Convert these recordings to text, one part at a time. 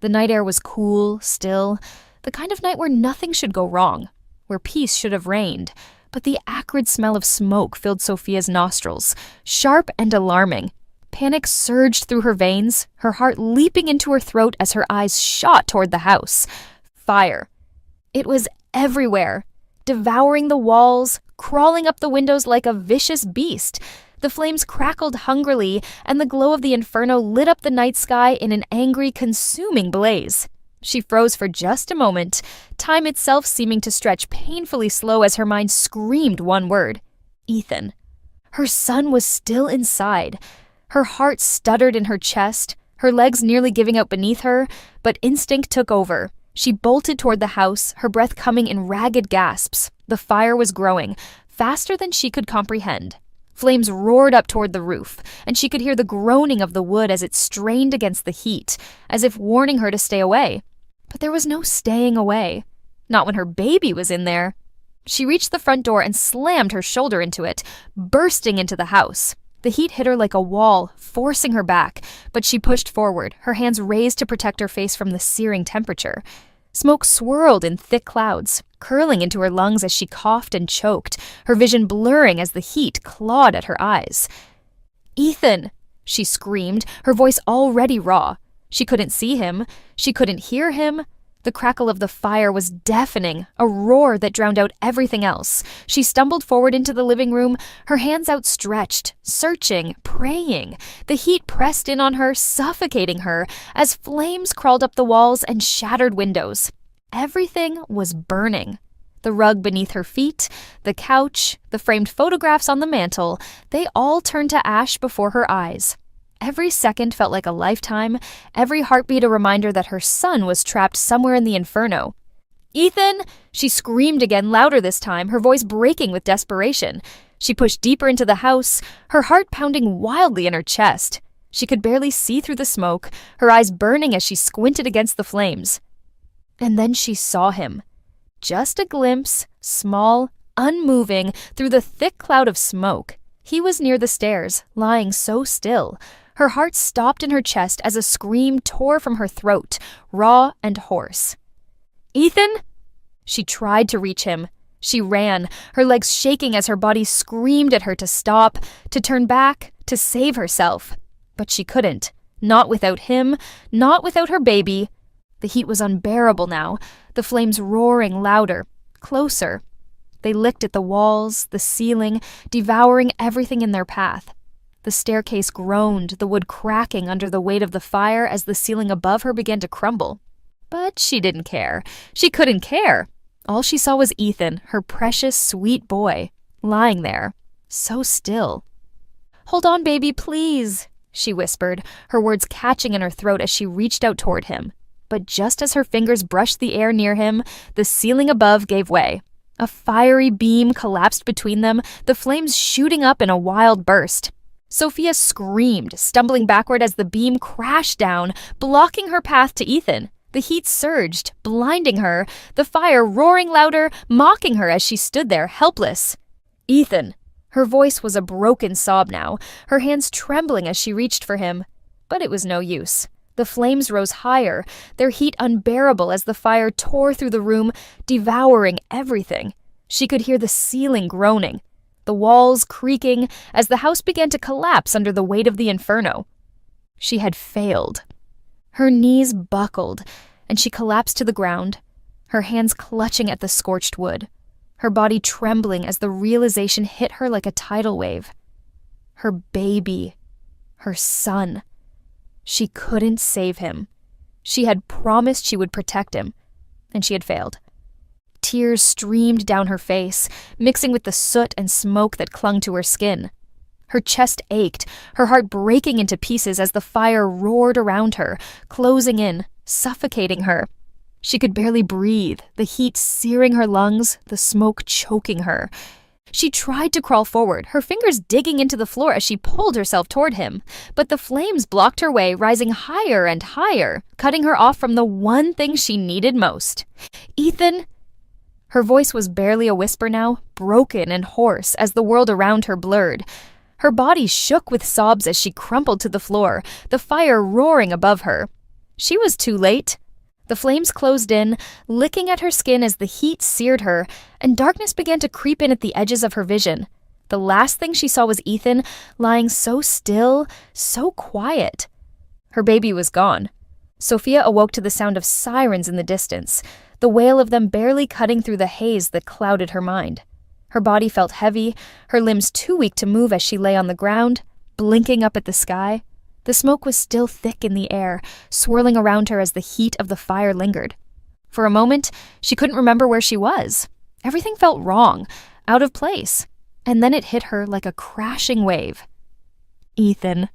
The night air was cool, still, the kind of night where nothing should go wrong, where peace should have reigned. But the acrid smell of smoke filled Sophia's nostrils, sharp and alarming. Panic surged through her veins, her heart leaping into her throat as her eyes shot toward the house. Fire. It was everywhere, devouring the walls, crawling up the windows like a vicious beast. The flames crackled hungrily, and the glow of the inferno lit up the night sky in an angry, consuming blaze. She froze for just a moment, time itself seeming to stretch painfully slow as her mind screamed one word: Ethan. Her son was still inside. Her heart stuttered in her chest, her legs nearly giving out beneath her, but instinct took over. She bolted toward the house, her breath coming in ragged gasps. The fire was growing, faster than she could comprehend. Flames roared up toward the roof, and she could hear the groaning of the wood as it strained against the heat, as if warning her to stay away. But there was no staying away. Not when her baby was in there. She reached the front door and slammed her shoulder into it, bursting into the house. The heat hit her like a wall, forcing her back, but she pushed forward, her hands raised to protect her face from the searing temperature. Smoke swirled in thick clouds, curling into her lungs as she coughed and choked, her vision blurring as the heat clawed at her eyes. "Ethan!" she screamed, her voice already raw. She couldn't see him. She couldn't hear him. The crackle of the fire was deafening, a roar that drowned out everything else. She stumbled forward into the living room, her hands outstretched, searching, praying. The heat pressed in on her, suffocating her, as flames crawled up the walls and shattered windows. Everything was burning. The rug beneath her feet, the couch, the framed photographs on the mantel, they all turned to ash before her eyes. Every second felt like a lifetime, every heartbeat a reminder that her son was trapped somewhere in the inferno. "Ethan!" She screamed again, louder this time, her voice breaking with desperation. She pushed deeper into the house, her heart pounding wildly in her chest. She could barely see through the smoke, her eyes burning as she squinted against the flames. And then she saw him. Just a glimpse, small, unmoving, through the thick cloud of smoke. He was near the stairs, lying so still. Her heart stopped in her chest as a scream tore from her throat, raw and hoarse. "Ethan!" She tried to reach him. She ran, her legs shaking as her body screamed at her to stop, to turn back, to save herself. But she couldn't. Not without him, not without her baby. The heat was unbearable now, the flames roaring louder, closer. They licked at the walls, the ceiling, devouring everything in their path. The staircase groaned, the wood cracking under the weight of the fire as the ceiling above her began to crumble. But she didn't care. She couldn't care. All she saw was Ethan, her precious, sweet boy, lying there, so still. "Hold on, baby, please," she whispered, her words catching in her throat as she reached out toward him. But just as her fingers brushed the air near him, the ceiling above gave way. A fiery beam collapsed between them, the flames shooting up in a wild burst. Sophia screamed, stumbling backward as the beam crashed down, blocking her path to Ethan. The heat surged, blinding her, the fire roaring louder, mocking her as she stood there, helpless. "Ethan!" Her voice was a broken sob now, her hands trembling as she reached for him. But it was no use. The flames rose higher, their heat unbearable as the fire tore through the room, devouring everything. She could hear the ceiling groaning, the walls creaking as the house began to collapse under the weight of the inferno. She had failed. Her knees buckled, and she collapsed to the ground, her hands clutching at the scorched wood, her body trembling as the realization hit her like a tidal wave. Her baby, her son. She couldn't save him. She had promised she would protect him, and she had failed. Tears streamed down her face, mixing with the soot and smoke that clung to her skin. Her chest ached, her heart breaking into pieces as the fire roared around her, closing in, suffocating her. She could barely breathe, the heat searing her lungs, the smoke choking her. She tried to crawl forward, her fingers digging into the floor as she pulled herself toward him. But the flames blocked her way, rising higher and higher, cutting her off from the one thing she needed most. "Ethan!" Her voice was barely a whisper now, broken and hoarse as the world around her blurred. Her body shook with sobs as she crumpled to the floor, the fire roaring above her. She was too late. The flames closed in, licking at her skin as the heat seared her, and darkness began to creep in at the edges of her vision. The last thing she saw was Ethan, lying so still, so quiet. Her baby was gone. Sophia awoke to the sound of sirens in the distance, the wail of them barely cutting through the haze that clouded her mind. Her body felt heavy, her limbs too weak to move as she lay on the ground, blinking up at the sky. The smoke was still thick in the air, swirling around her as the heat of the fire lingered. For a moment, she couldn't remember where she was. Everything felt wrong, out of place. And then it hit her like a crashing wave. Ethan.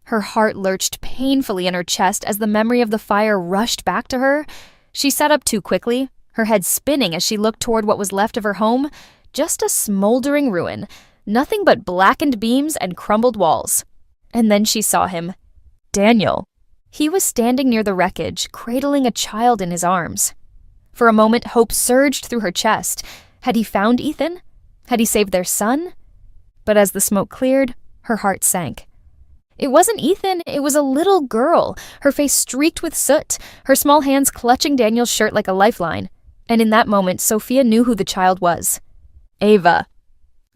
Her heart lurched painfully in her chest as the memory of the fire rushed back to her. She sat up too quickly, her head spinning as she looked toward what was left of her home. Just a smoldering ruin, nothing but blackened beams and crumbled walls. And then she saw him. Daniel. He was standing near the wreckage, cradling a child in his arms. For a moment, hope surged through her chest. Had he found Ethan? Had he saved their son? But as the smoke cleared, her heart sank. It wasn't Ethan, it was a little girl, her face streaked with soot, her small hands clutching Daniel's shirt like a lifeline. And in that moment, Sophia knew who the child was. Ava.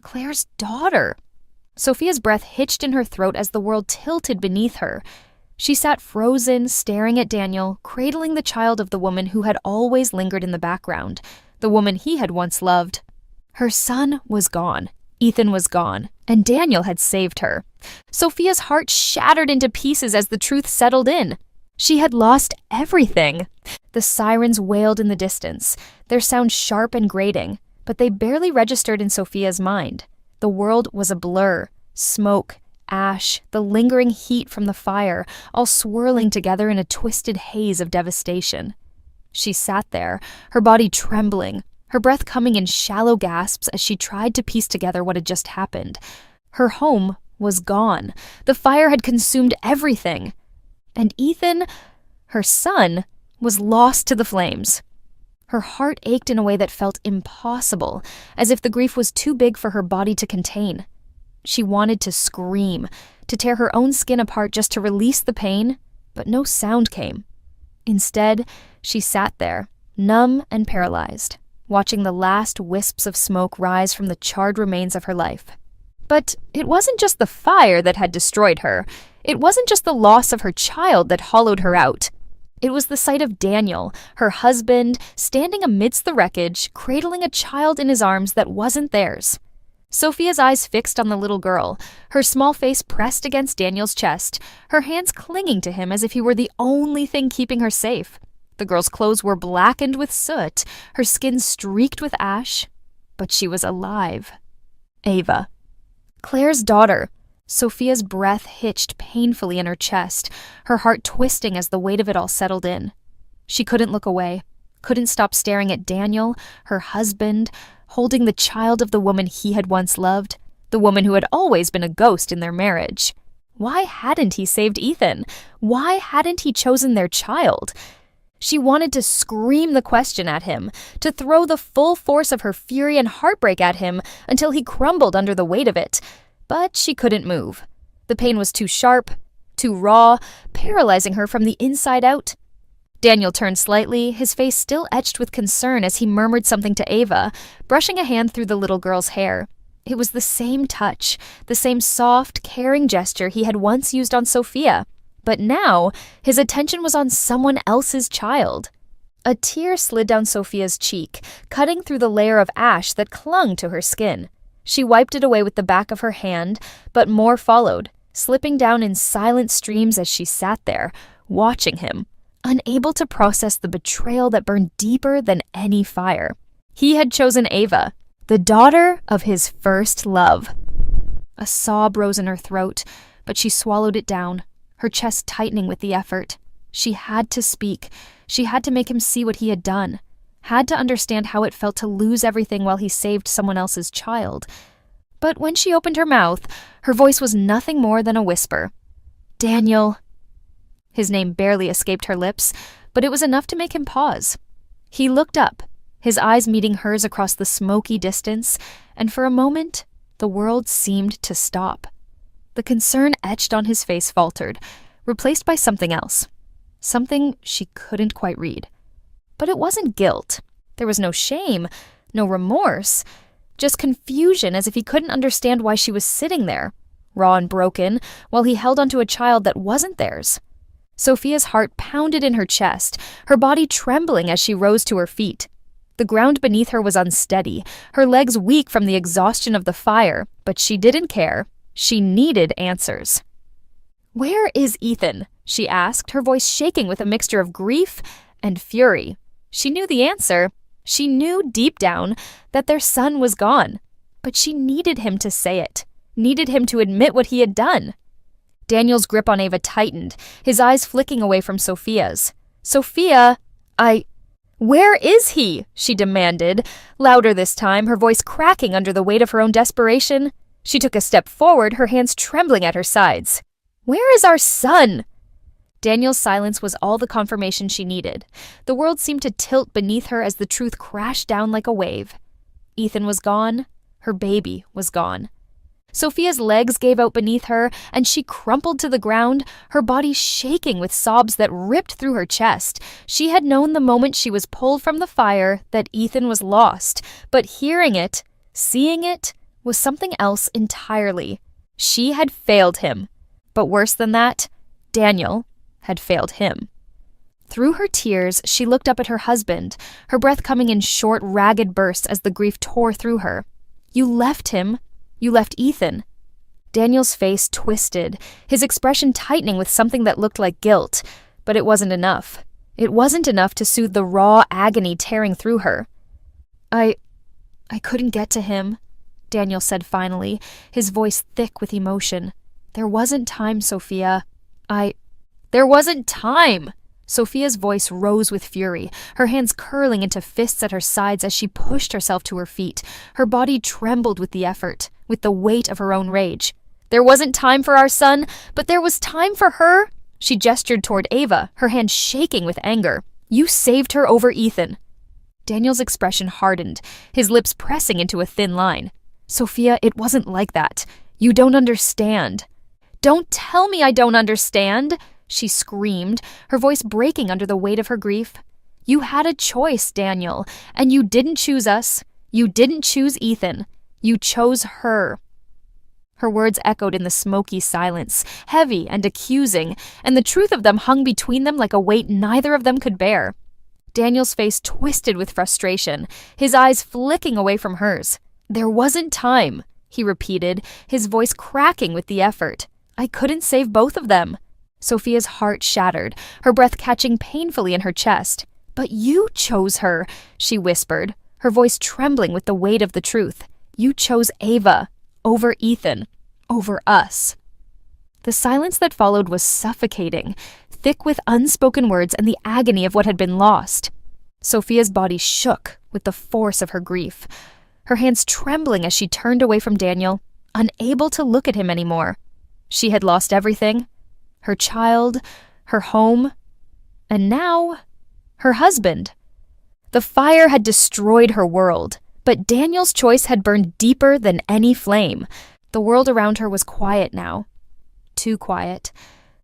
Claire's daughter. Sophia's breath hitched in her throat as the world tilted beneath her. She sat frozen, staring at Daniel, cradling the child of the woman who had always lingered in the background, the woman he had once loved. Her son was gone. Ethan was gone, and Daniel had saved her. Sophia's heart shattered into pieces as the truth settled in. She had lost everything. The sirens wailed in the distance, their sound sharp and grating, but they barely registered in Sophia's mind. The world was a blur. Smoke, ash, the lingering heat from the fire, all swirling together in a twisted haze of devastation. She sat there, her body trembling, her breath coming in shallow gasps as she tried to piece together what had just happened. Her home was gone. The fire had consumed everything. And Ethan, her son, was lost to the flames. Her heart ached in a way that felt impossible, as if the grief was too big for her body to contain. She wanted to scream, to tear her own skin apart just to release the pain, but no sound came. Instead, she sat there, numb and paralyzed, watching the last wisps of smoke rise from the charred remains of her life. But it wasn't just the fire that had destroyed her. It wasn't just the loss of her child that hollowed her out. It was the sight of Daniel, her husband, standing amidst the wreckage, cradling a child in his arms that wasn't theirs. Sophia's eyes fixed on the little girl, her small face pressed against Daniel's chest, her hands clinging to him as if he were the only thing keeping her safe. The girl's clothes were blackened with soot, her skin streaked with ash, but she was alive. Ava. Claire's daughter. Sophia's breath hitched painfully in her chest, her heart twisting as the weight of it all settled in. She couldn't look away, couldn't stop staring at Daniel, her husband, holding the child of the woman he had once loved, the woman who had always been a ghost in their marriage. Why hadn't he saved Ethan? Why hadn't he chosen their child? She wanted to scream the question at him, to throw the full force of her fury and heartbreak at him until he crumbled under the weight of it. But she couldn't move. The pain was too sharp, too raw, paralyzing her from the inside out. Daniel turned slightly, his face still etched with concern as he murmured something to Ava, brushing a hand through the little girl's hair. It was the same touch, the same soft, caring gesture he had once used on Sophia. But now, his attention was on someone else's child. A tear slid down Sophia's cheek, cutting through the layer of ash that clung to her skin. She wiped it away with the back of her hand, but more followed, slipping down in silent streams as she sat there, watching him, unable to process the betrayal that burned deeper than any fire. He had chosen Ava, the daughter of his first love. A sob rose in her throat, but she swallowed it down, her chest tightening with the effort. She had to speak. She had to make him see what he had done. Had to understand how it felt to lose everything while he saved someone else's child. But when she opened her mouth, her voice was nothing more than a whisper. Daniel. His name barely escaped her lips, but it was enough to make him pause. He looked up, his eyes meeting hers across the smoky distance, and for a moment, the world seemed to stop. The concern etched on his face faltered, replaced by something else. something she couldn't quite read. But it wasn't guilt. There was no shame, no remorse, just confusion as if he couldn't understand why she was sitting there, raw and broken, while he held onto a child that wasn't theirs. Sophia's heart pounded in her chest, her body trembling as she rose to her feet. The ground beneath her was unsteady, her legs weak from the exhaustion of the fire, but she didn't care. She needed answers. "Where is Ethan?" she asked, her voice shaking with a mixture of grief and fury. She knew the answer. She knew deep down that their son was gone, but she needed him to say it, needed him to admit what he had done. Daniel's grip on Ava tightened, his eyes flicking away from Sophia's. "Sophia, Where is he?" she demanded, louder this time, her voice cracking under the weight of her own desperation. She took a step forward, her hands trembling at her sides. "Where is our son?" Daniel's silence was all the confirmation she needed. The world seemed to tilt beneath her as the truth crashed down like a wave. Ethan was gone. Her baby was gone. Sophia's legs gave out beneath her, and she crumpled to the ground, her body shaking with sobs that ripped through her chest. She had known the moment she was pulled from the fire that Ethan was lost, but hearing it, seeing it, was something else entirely. She had failed him. But worse than that, Daniel had failed him. Through her tears, she looked up at her husband, her breath coming in short, ragged bursts as the grief tore through her. "You left him. You left Ethan." Daniel's face twisted, his expression tightening with something that looked like guilt, but it wasn't enough. It wasn't enough to soothe the raw agony tearing through her. I couldn't get to him," Daniel said finally, his voice thick with emotion. "There wasn't time, Sophia. There wasn't time!" Sophia's voice rose with fury, her hands curling into fists at her sides as she pushed herself to her feet. Her body trembled with the effort, with the weight of her own rage. "There wasn't time for our son, but there was time for her!" She gestured toward Ava, her hand shaking with anger. "You saved her over Ethan." Daniel's expression hardened, his lips pressing into a thin line. "Sophia, it wasn't like that. You don't understand." "Don't tell me I don't understand!" she screamed, her voice breaking under the weight of her grief. "You had a choice, Daniel, and you didn't choose us. You didn't choose Ethan. You chose her." Her words echoed in the smoky silence, heavy and accusing, and the truth of them hung between them like a weight neither of them could bear. Daniel's face twisted with frustration, his eyes flicking away from hers. "There wasn't time," he repeated, his voice cracking with the effort. "I couldn't save both of them." Sophia's heart shattered, her breath catching painfully in her chest. "But you chose her," she whispered, her voice trembling with the weight of the truth. "You chose Ava, over Ethan, over us." The silence that followed was suffocating, thick with unspoken words and the agony of what had been lost. Sophia's body shook with the force of her grief, her hands trembling as she turned away from Daniel, unable to look at him anymore. She had lost everything. Her child, her home, and now, her husband. The fire had destroyed her world, but Daniel's choice had burned deeper than any flame. The world around her was quiet now. Too quiet.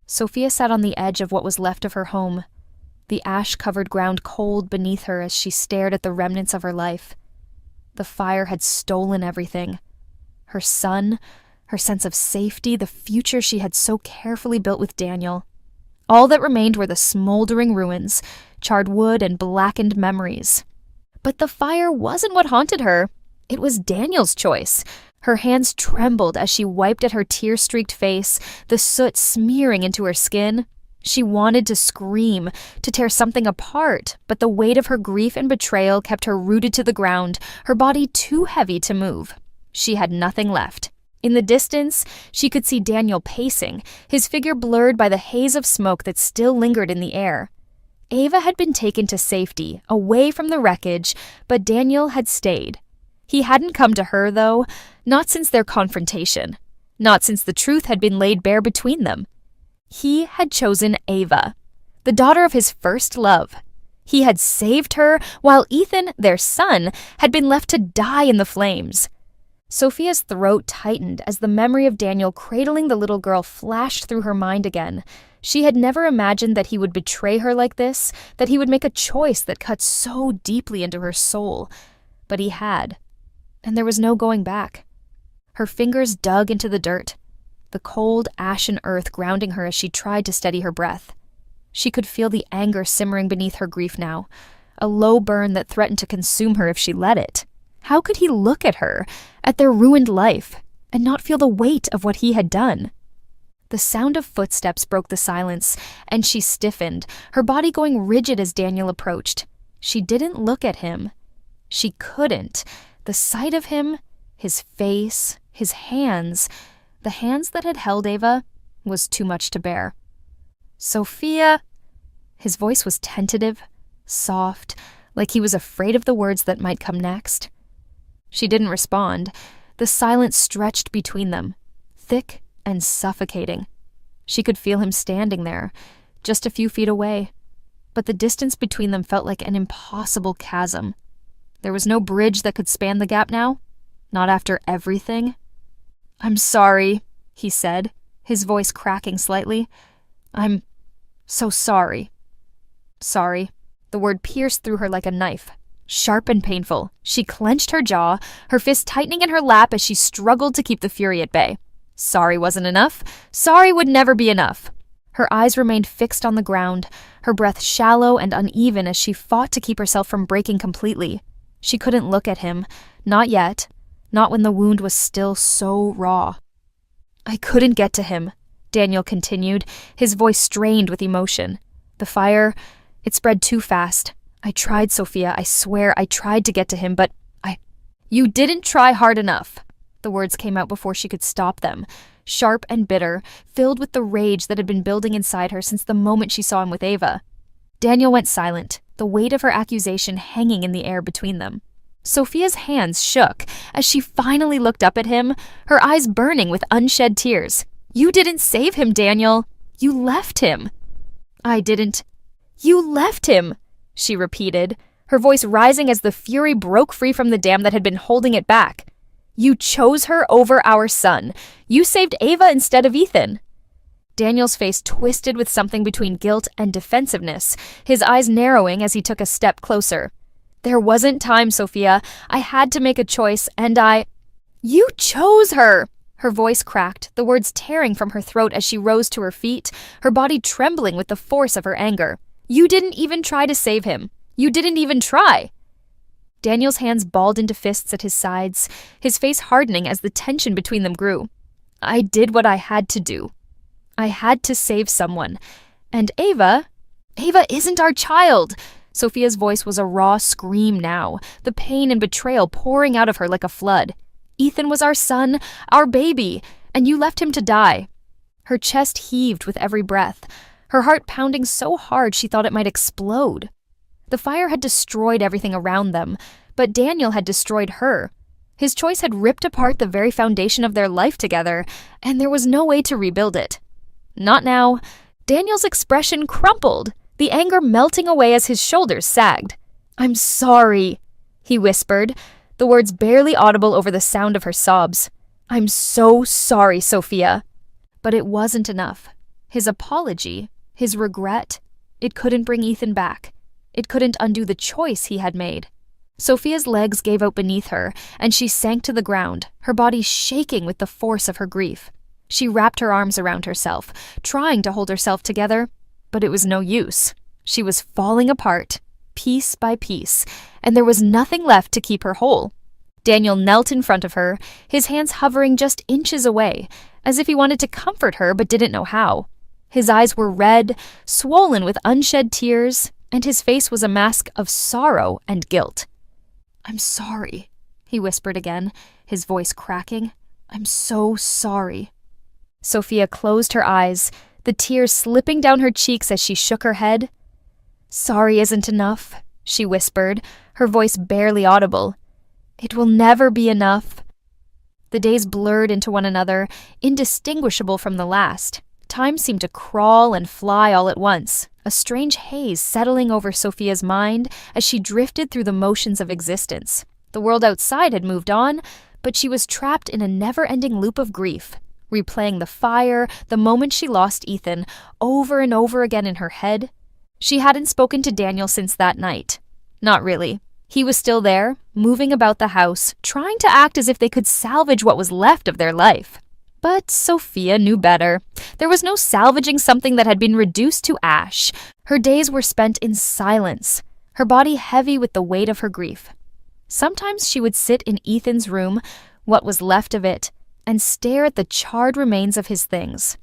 Sophia sat on the edge of what was left of her home, the ash-covered ground cold beneath her as she stared at the remnants of her life. The fire had stolen everything. Her son, her sense of safety, the future she had so carefully built with Daniel. All that remained were the smoldering ruins, charred wood, and blackened memories. But the fire wasn't what haunted her. It was Daniel's choice. Her hands trembled as she wiped at her tear-streaked face, the soot smearing into her skin. She wanted to scream, to tear something apart, but the weight of her grief and betrayal kept her rooted to the ground, her body too heavy to move. She had nothing left. In the distance, she could see Daniel pacing, his figure blurred by the haze of smoke that still lingered in the air. Ava had been taken to safety, away from the wreckage, but Daniel had stayed. He hadn't come to her, though, not since their confrontation, not since the truth had been laid bare between them. He had chosen Ava, the daughter of his first love. He had saved her, while Ethan, their son, had been left to die in the flames. Sophia's throat tightened as the memory of Daniel cradling the little girl flashed through her mind again. She had never imagined that he would betray her like this, that he would make a choice that cut so deeply into her soul. But he had, and there was no going back. Her fingers dug into the dirt, the cold, ashen earth grounding her as she tried to steady her breath. She could feel the anger simmering beneath her grief now, a low burn that threatened to consume her if she let it. How could he look at her, at their ruined life, and not feel the weight of what he had done? The sound of footsteps broke the silence, and she stiffened, her body going rigid as Daniel approached. She didn't look at him. She couldn't. The sight of him, his face, his hands, the hands that had held Ava, was too much to bear. "Sophia!" His voice was tentative, soft, like he was afraid of the words that might come next. She didn't respond. The silence stretched between them, thick and suffocating. She could feel him standing there, just a few feet away, but the distance between them felt like an impossible chasm. There was no bridge that could span the gap now, not after everything. "I'm sorry," he said, his voice cracking slightly. "I'm so sorry." Sorry. The word pierced through her like a knife, sharp and painful. She clenched her jaw, her fist tightening in her lap as she struggled to keep the fury at bay. Sorry wasn't enough. Sorry would never be enough. Her eyes remained fixed on the ground, her breath shallow and uneven as she fought to keep herself from breaking completely. She couldn't look at him. Not yet. Not when the wound was still so raw. "I couldn't get to him," Daniel continued, his voice strained with emotion. "The fire, it spread too fast. I tried, Sophia, I swear I tried to get to him, but You didn't try hard enough." The words came out before she could stop them, sharp and bitter, filled with the rage that had been building inside her since the moment she saw him with Ava. Daniel went silent, the weight of her accusation hanging in the air between them. Sophia's hands shook as she finally looked up at him, her eyes burning with unshed tears. "You didn't save him, Daniel. You left him." "I didn't." "You left him," she repeated, her voice rising as the fury broke free from the dam that had been holding it back. "You chose her over our son. You saved Ava instead of Ethan." Daniel's face twisted with something between guilt and defensiveness, his eyes narrowing as he took a step closer. "There wasn't time, Sophia. I had to make a choice, and You chose her!" Her voice cracked, the words tearing from her throat as she rose to her feet, her body trembling with the force of her anger. "You didn't even try to save him. You didn't even try." Daniel's hands balled into fists at his sides, his face hardening as the tension between them grew. "I did what I had to do. I had to save someone. And Ava isn't our child." Sophia's voice was a raw scream now, the pain and betrayal pouring out of her like a flood. "Ethan was our son, our baby, and you left him to die." Her chest heaved with every breath, her heart pounding so hard she thought it might explode. The fire had destroyed everything around them, but Daniel had destroyed her. His choice had ripped apart the very foundation of their life together, and there was no way to rebuild it. Not now. Daniel's expression crumpled, the anger melting away as his shoulders sagged. "I'm sorry," he whispered, the words barely audible over the sound of her sobs. "I'm so sorry, Sophia." But it wasn't enough. His apology, his regret, it couldn't bring Ethan back. It couldn't undo the choice he had made. Sophia's legs gave out beneath her, and she sank to the ground, her body shaking with the force of her grief. She wrapped her arms around herself, trying to hold herself together, but it was no use. She was falling apart, piece by piece, and there was nothing left to keep her whole. Daniel knelt in front of her, his hands hovering just inches away, as if he wanted to comfort her but didn't know how. His eyes were red, swollen with unshed tears, and his face was a mask of sorrow and guilt. "I'm sorry," he whispered again, his voice cracking. "I'm so sorry." Sophia closed her eyes, the tears slipping down her cheeks as she shook her head. "Sorry isn't enough," she whispered, her voice barely audible. "It will never be enough." The days blurred into one another, indistinguishable from the last. Time seemed to crawl and fly all at once, a strange haze settling over Sophia's mind as she drifted through the motions of existence. The world outside had moved on, but she was trapped in a never-ending loop of grief, replaying the fire, the moment she lost Ethan, over and over again in her head. She hadn't spoken to Daniel since that night. Not really. He was still there, moving about the house, trying to act as if they could salvage what was left of their life. But Sophia knew better. There was no salvaging something that had been reduced to ash. Her days were spent in silence, her body heavy with the weight of her grief. Sometimes she would sit in Ethan's room, what was left of it, and stare at the charred remains of his things.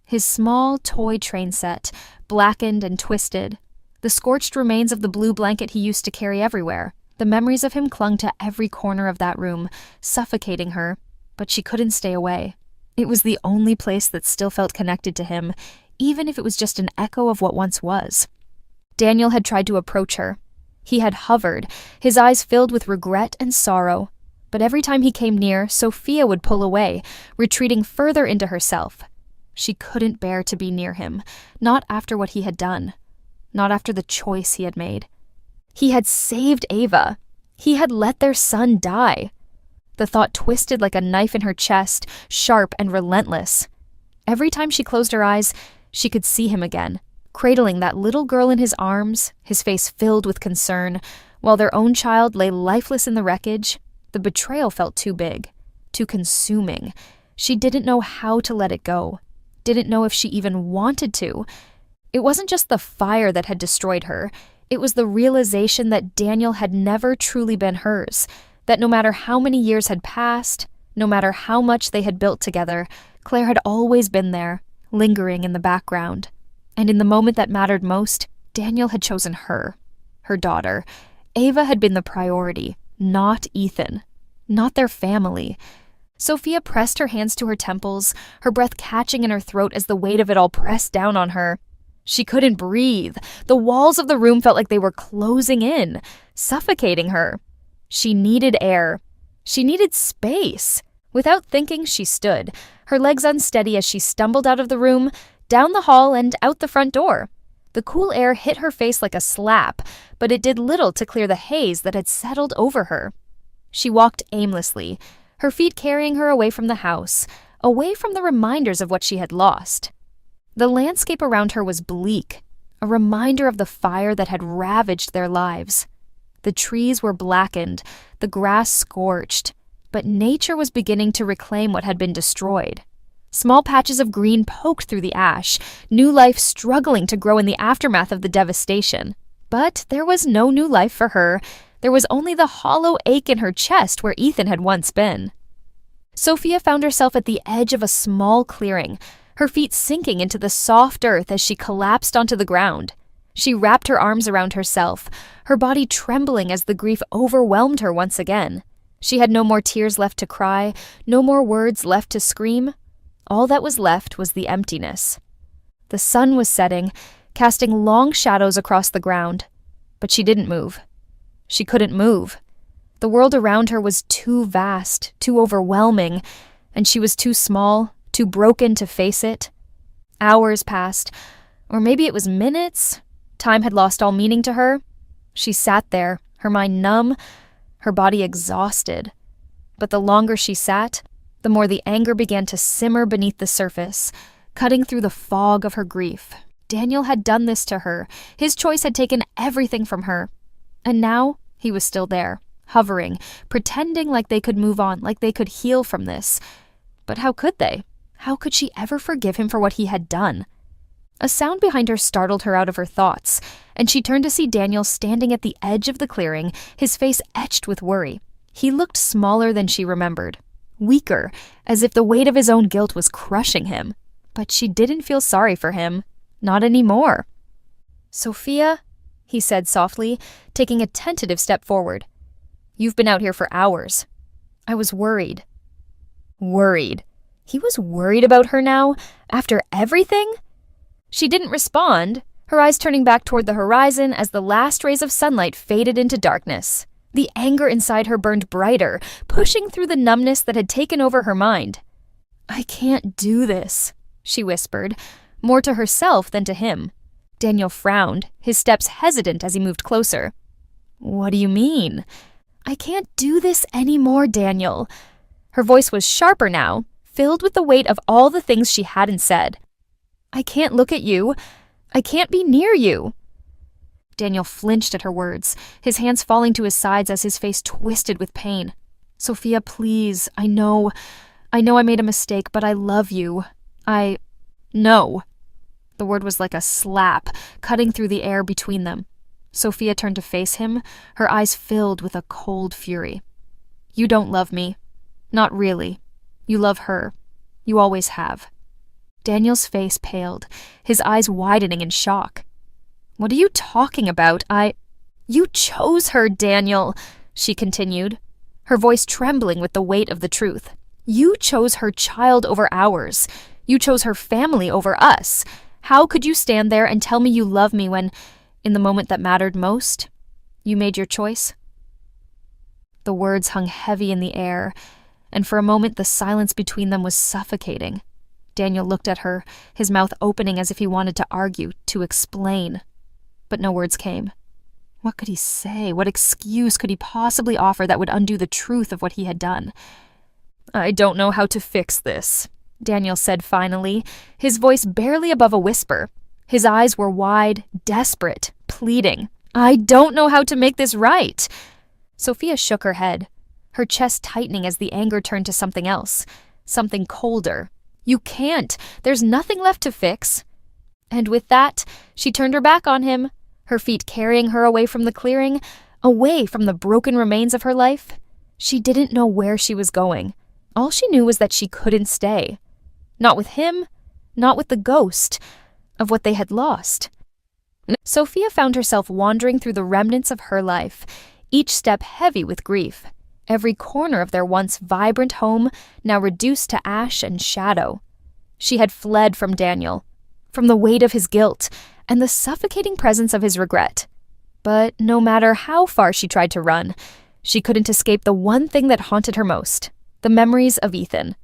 His small toy train set, blackened and twisted. The scorched remains of the blue blanket he used to carry everywhere. The memories of him clung to every corner of that room, suffocating her, but she couldn't stay away. It was the only place that still felt connected to him, even if it was just an echo of what once was. Daniel had tried to approach her. He had hovered, his eyes filled with regret and sorrow. But every time he came near, Sophia would pull away, retreating further into herself. She couldn't bear to be near him, not after what he had done, not after the choice he had made. He had saved Ava. He had let their son die. The thought twisted like a knife in her chest, sharp and relentless. Every time she closed her eyes, she could see him again, cradling that little girl in his arms, his face filled with concern, while their own child lay lifeless in the wreckage. The betrayal felt too big, too consuming. She didn't know how to let it go, didn't know if she even wanted to. It wasn't just the fire that had destroyed her. It was the realization that Daniel had never truly been hers, that no matter how many years had passed, no matter how much they had built together, Claire had always been there, lingering in the background. And in the moment that mattered most, Daniel had chosen her, her daughter. Ava had been the priority, not Ethan, not their family. Sophia pressed her hands to her temples, her breath catching in her throat as the weight of it all pressed down on her. She couldn't breathe. The walls of the room felt like they were closing in, suffocating her. She needed air. She needed space. Without thinking, she stood, her legs unsteady as she stumbled out of the room, down the hall and out the front door. The cool air hit her face like a slap, but it did little to clear the haze that had settled over her. She walked aimlessly, her feet carrying her away from the house, away from the reminders of what she had lost. The landscape around her was bleak, a reminder of the fire that had ravaged their lives. The trees were blackened, the grass scorched, but nature was beginning to reclaim what had been destroyed. Small patches of green poked through the ash, new life struggling to grow in the aftermath of the devastation. But there was no new life for her. There was only the hollow ache in her chest where Ethan had once been. Sophia found herself at the edge of a small clearing, her feet sinking into the soft earth as she collapsed onto the ground. She wrapped her arms around herself, her body trembling as the grief overwhelmed her once again. She had no more tears left to cry, no more words left to scream. All that was left was the emptiness. The sun was setting, casting long shadows across the ground, but she didn't move. She couldn't move. The world around her was too vast, too overwhelming, and she was too small, too broken to face it. Hours passed, or maybe it was minutes. Time had lost all meaning to her. She sat there, her mind numb, her body exhausted. But the longer she sat, the more the anger began to simmer beneath the surface, cutting through the fog of her grief. Daniel had done this to her. His choice had taken everything from her. And now he was still there, hovering, pretending like they could move on, like they could heal from this. But how could they? How could she ever forgive him for what he had done? A sound behind her startled her out of her thoughts, and she turned to see Daniel standing at the edge of the clearing, his face etched with worry. He looked smaller than she remembered, weaker, as if the weight of his own guilt was crushing him. But she didn't feel sorry for him. Not anymore. "Sophia," he said softly, taking a tentative step forward. "You've been out here for hours. I was worried." Worried. He was worried about her now, after everything? She didn't respond, her eyes turning back toward the horizon as the last rays of sunlight faded into darkness. The anger inside her burned brighter, pushing through the numbness that had taken over her mind. "I can't do this," she whispered, more to herself than to him. Daniel frowned, his steps hesitant as he moved closer. "What do you mean?" "I can't do this anymore, Daniel." Her voice was sharper now, filled with the weight of all the things she hadn't said. "I can't look at you. I can't be near you." Daniel flinched at her words, his hands falling to his sides as his face twisted with pain. "Sophia, please, I know I made a mistake, but I love you. No." The word was like a slap, cutting through the air between them. Sophia turned to face him, her eyes filled with a cold fury. "You don't love me. Not really. You love her. You always have." Daniel's face paled, his eyes widening in shock. "What are you talking about? You chose her, Daniel," she continued, her voice trembling with the weight of the truth. "You chose her child over ours. You chose her family over us. How could you stand there and tell me you love me when, in the moment that mattered most, you made your choice?" The words hung heavy in the air, and for a moment the silence between them was suffocating. Daniel looked at her, his mouth opening as if he wanted to argue, to explain. But no words came. What could he say? What excuse could he possibly offer that would undo the truth of what he had done? "I don't know how to fix this," Daniel said finally, his voice barely above a whisper. His eyes were wide, desperate, pleading. "I don't know how to make this right." Sophia shook her head, her chest tightening as the anger turned to something else, something colder. "You can't. There's nothing left to fix." And with that, she turned her back on him, her feet carrying her away from the clearing, away from the broken remains of her life. She didn't know where she was going. All she knew was that she couldn't stay. Not with him, not with the ghost of what they had lost. Sophia found herself wandering through the remnants of her life, each step heavy with grief, every corner of their once vibrant home now reduced to ash and shadow. She had fled from Daniel, from the weight of his guilt and the suffocating presence of his regret. But no matter how far she tried to run, she couldn't escape the one thing that haunted her most, the memories of Ethan.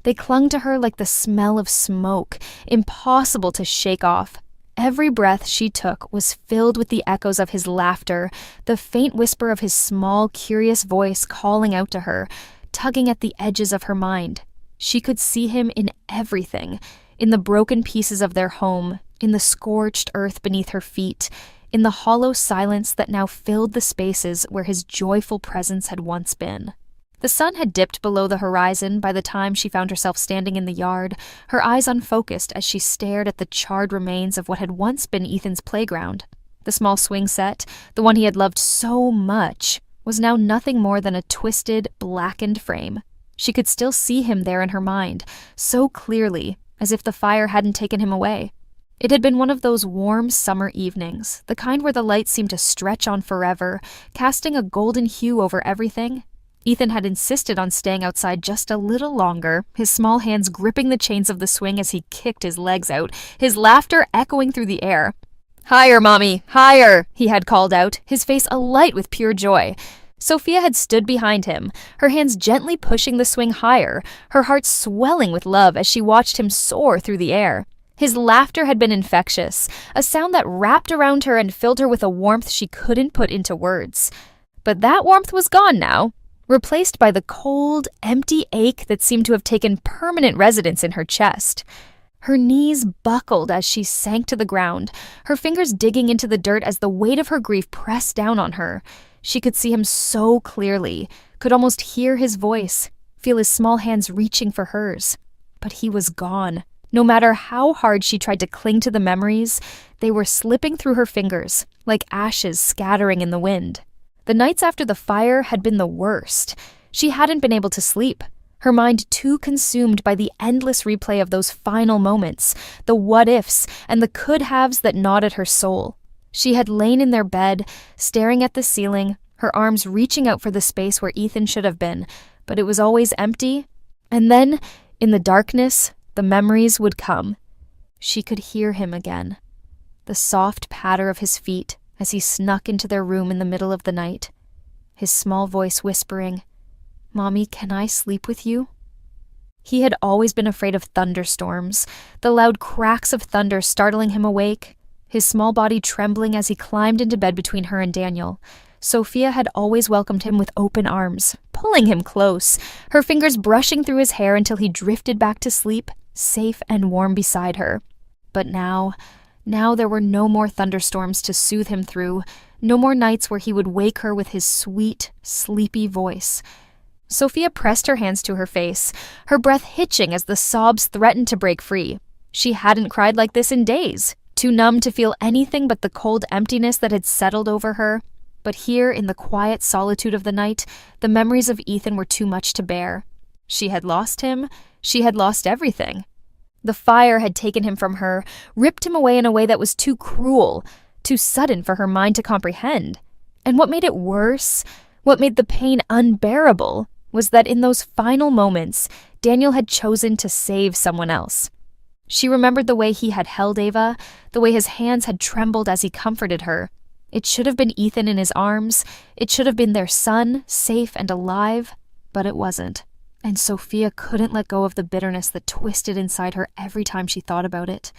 They clung to her like the smell of smoke, impossible to shake off. Every breath she took was filled with the echoes of his laughter, the faint whisper of his small, curious voice calling out to her, tugging at the edges of her mind. She could see him in everything, in the broken pieces of their home, in the scorched earth beneath her feet, in the hollow silence that now filled the spaces where his joyful presence had once been. The sun had dipped below the horizon by the time she found herself standing in the yard, her eyes unfocused as she stared at the charred remains of what had once been Ethan's playground. The small swing set, the one he had loved so much, was now nothing more than a twisted, blackened frame. She could still see him there in her mind, so clearly, as if the fire hadn't taken him away. It had been one of those warm summer evenings, the kind where the light seemed to stretch on forever, casting a golden hue over everything. Ethan had insisted on staying outside just a little longer, his small hands gripping the chains of the swing as he kicked his legs out, his laughter echoing through the air. "Higher, Mommy, higher," he had called out, his face alight with pure joy. Sophia had stood behind him, her hands gently pushing the swing higher, her heart swelling with love as she watched him soar through the air. His laughter had been infectious, a sound that wrapped around her and filled her with a warmth she couldn't put into words. But that warmth was gone now, replaced by the cold, empty ache that seemed to have taken permanent residence in her chest. Her knees buckled as she sank to the ground, her fingers digging into the dirt as the weight of her grief pressed down on her. She could see him so clearly, could almost hear his voice, feel his small hands reaching for hers. But he was gone. No matter how hard she tried to cling to the memories, they were slipping through her fingers, like ashes scattering in the wind. The nights after the fire had been the worst. She hadn't been able to sleep, her mind too consumed by the endless replay of those final moments, the what-ifs and the could-haves that gnawed at her soul. She had lain in their bed, staring at the ceiling, her arms reaching out for the space where Ethan should have been, but it was always empty. And then, in the darkness, the memories would come. She could hear him again. The soft patter of his feet as he snuck into their room in the middle of the night. His small voice whispering, "Mommy, can I sleep with you?" He had always been afraid of thunderstorms, the loud cracks of thunder startling him awake, his small body trembling as he climbed into bed between her and Daniel. Sophia had always welcomed him with open arms, pulling him close, her fingers brushing through his hair until he drifted back to sleep, safe and warm beside her. But now there were no more thunderstorms to soothe him through, no more nights where he would wake her with his sweet, sleepy voice. Sophia pressed her hands to her face, her breath hitching as the sobs threatened to break free. She hadn't cried like this in days, too numb to feel anything but the cold emptiness that had settled over her. But here, in the quiet solitude of the night, the memories of Ethan were too much to bear. She had lost him. She had lost everything. The fire had taken him from her, ripped him away in a way that was too cruel, too sudden for her mind to comprehend. And what made it worse, what made the pain unbearable, was that in those final moments, Daniel had chosen to save someone else. She remembered the way he had held Ava, the way his hands had trembled as he comforted her. It should have been Ethan in his arms. It should have been their son, safe and alive, but it wasn't. And Sophia couldn't let go of the bitterness that twisted inside her every time she thought about it.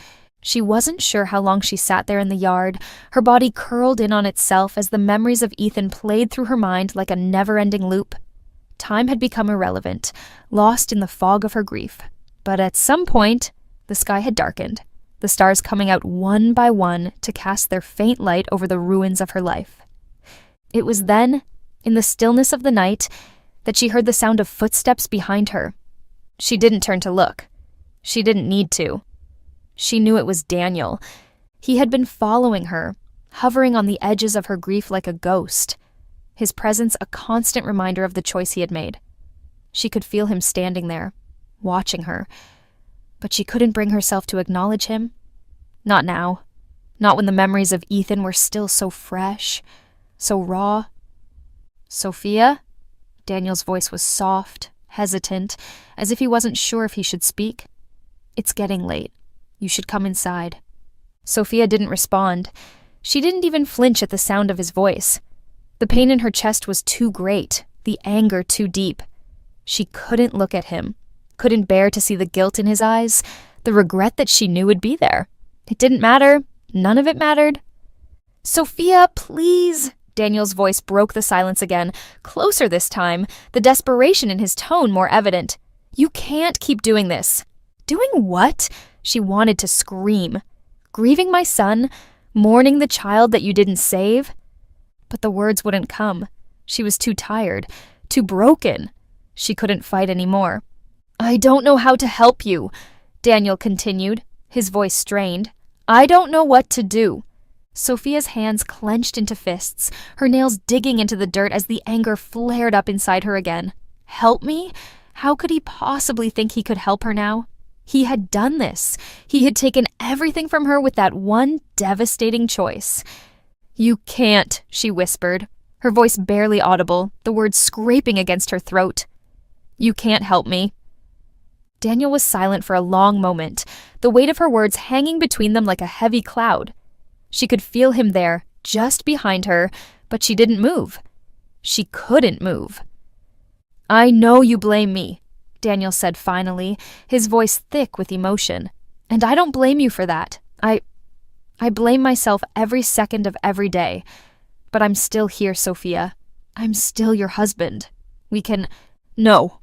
She wasn't sure how long she sat there in the yard, her body curled in on itself as the memories of Ethan played through her mind like a never-ending loop. Time had become irrelevant, lost in the fog of her grief. But at some point, the sky had darkened, the stars coming out one by one to cast their faint light over the ruins of her life. It was then, in the stillness of the night, that she heard the sound of footsteps behind her. She didn't turn to look. She didn't need to. She knew it was Daniel. He had been following her, hovering on the edges of her grief like a ghost, his presence a constant reminder of the choice he had made. She could feel him standing there, watching her, but she couldn't bring herself to acknowledge him. Not now. Not when the memories of Ethan were still so fresh, so raw. "Sophia?" Daniel's voice was soft, hesitant, as if he wasn't sure if he should speak. "It's getting late. You should come inside." Sophia didn't respond. She didn't even flinch at the sound of his voice. The pain in her chest was too great, the anger too deep. She couldn't look at him, couldn't bear to see the guilt in his eyes, the regret that she knew would be there. It didn't matter. None of it mattered. "Sophia, please!" Daniel's voice broke the silence again, closer this time, the desperation in his tone more evident. "You can't keep doing this." "Doing what?" She wanted to scream. "Grieving my son? Mourning the child that you didn't save?" But the words wouldn't come. She was too tired, too broken. She couldn't fight anymore. "I don't know how to help you," Daniel continued, his voice strained. "I don't know what to do." Sophia's hands clenched into fists, her nails digging into the dirt as the anger flared up inside her again. Help me? How could he possibly think he could help her now? He had done this. He had taken everything from her with that one devastating choice. "You can't," she whispered, her voice barely audible, the words scraping against her throat. "You can't help me." Daniel was silent for a long moment, the weight of her words hanging between them like a heavy cloud. She could feel him there, just behind her, but she didn't move. She couldn't move. "I know you blame me," Daniel said finally, his voice thick with emotion. "And I don't blame you for that. I blame myself every second of every day. But I'm still here, Sophia. I'm still your husband. We can—" "No."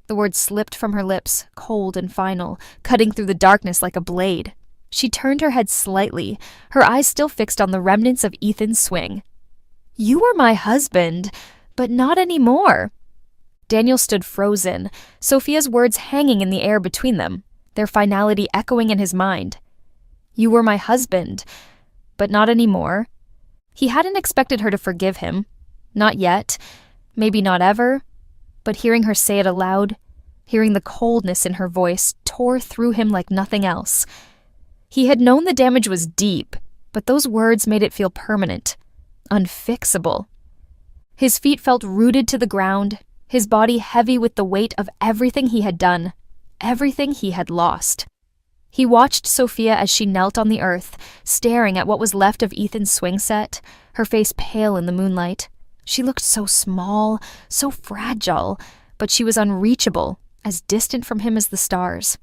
The words slipped from her lips, cold and final, cutting through the darkness like a blade. She turned her head slightly, her eyes still fixed on the remnants of Ethan's swing. "You were my husband, but not anymore." Daniel stood frozen, Sophia's words hanging in the air between them, their finality echoing in his mind. "You were my husband, but not anymore." He hadn't expected her to forgive him. Not yet, maybe not ever. But hearing her say it aloud, hearing the coldness in her voice, tore through him like nothing else. He had known the damage was deep, but those words made it feel permanent, unfixable. His feet felt rooted to the ground, his body heavy with the weight of everything he had done, everything he had lost. He watched Sophia as she knelt on the earth, staring at what was left of Ethan's swing set, her face pale in the moonlight. She looked so small, so fragile, but she was unreachable, as distant from him as the stars.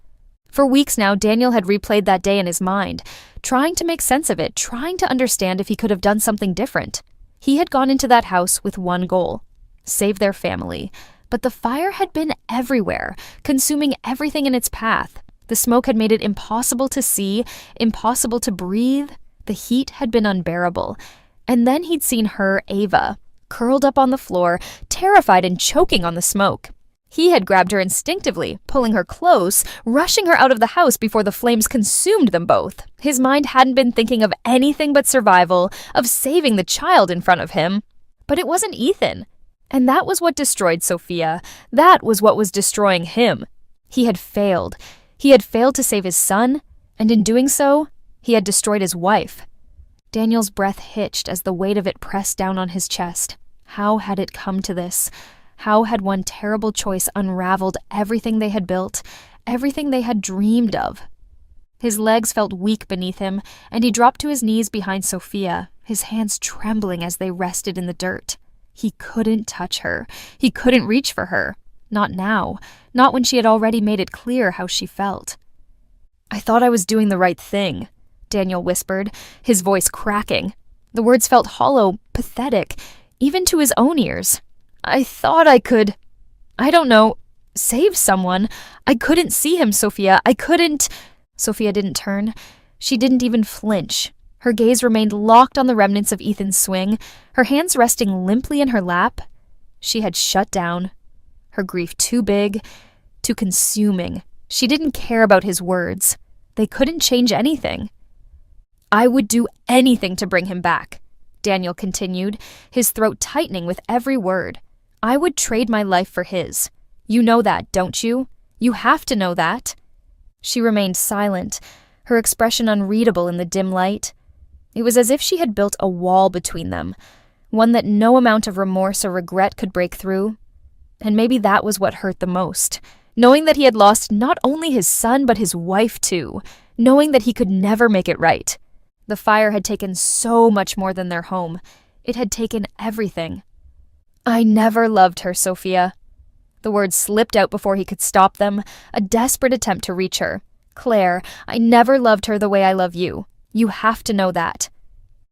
For weeks now, Daniel had replayed that day in his mind, trying to make sense of it, trying to understand if he could have done something different. He had gone into that house with one goal: save their family. But the fire had been everywhere, consuming everything in its path. The smoke had made it impossible to see, impossible to breathe. The heat had been unbearable. And then he'd seen her, Ava, curled up on the floor, terrified and choking on the smoke. He had grabbed her instinctively, pulling her close, rushing her out of the house before the flames consumed them both. His mind hadn't been thinking of anything but survival, of saving the child in front of him. But it wasn't Ethan. And that was what destroyed Sophia. That was what was destroying him. He had failed. He had failed to save his son, and in doing so, he had destroyed his wife. Daniel's breath hitched as the weight of it pressed down on his chest. How had it come to this? How had one terrible choice unraveled everything they had built, everything they had dreamed of? His legs felt weak beneath him, and he dropped to his knees behind Sophia, his hands trembling as they rested in the dirt. He couldn't touch her. He couldn't reach for her. Not now. Not when she had already made it clear how she felt. "I thought I was doing the right thing," Daniel whispered, his voice cracking. The words felt hollow, pathetic, even to his own ears. "I thought I could, I don't know, save someone. I couldn't see him, Sophia. I couldn't—" Sophia didn't turn. She didn't even flinch. Her gaze remained locked on the remnants of Ethan's swing, her hands resting limply in her lap. She had shut down. Her grief too big, too consuming. She didn't care about his words. They couldn't change anything. "I would do anything to bring him back," Daniel continued, his throat tightening with every word. "I would trade my life for his. You know that, don't you? You have to know that." She remained silent, her expression unreadable in the dim light. It was as if she had built a wall between them, one that no amount of remorse or regret could break through. And maybe that was what hurt the most, knowing that he had lost not only his son but his wife too, knowing that he could never make it right. The fire had taken so much more than their home. It had taken everything. "I never loved her, Sophia." The words slipped out before he could stop them, a desperate attempt to reach her. "Claire, I never loved her the way I love you. You have to know that."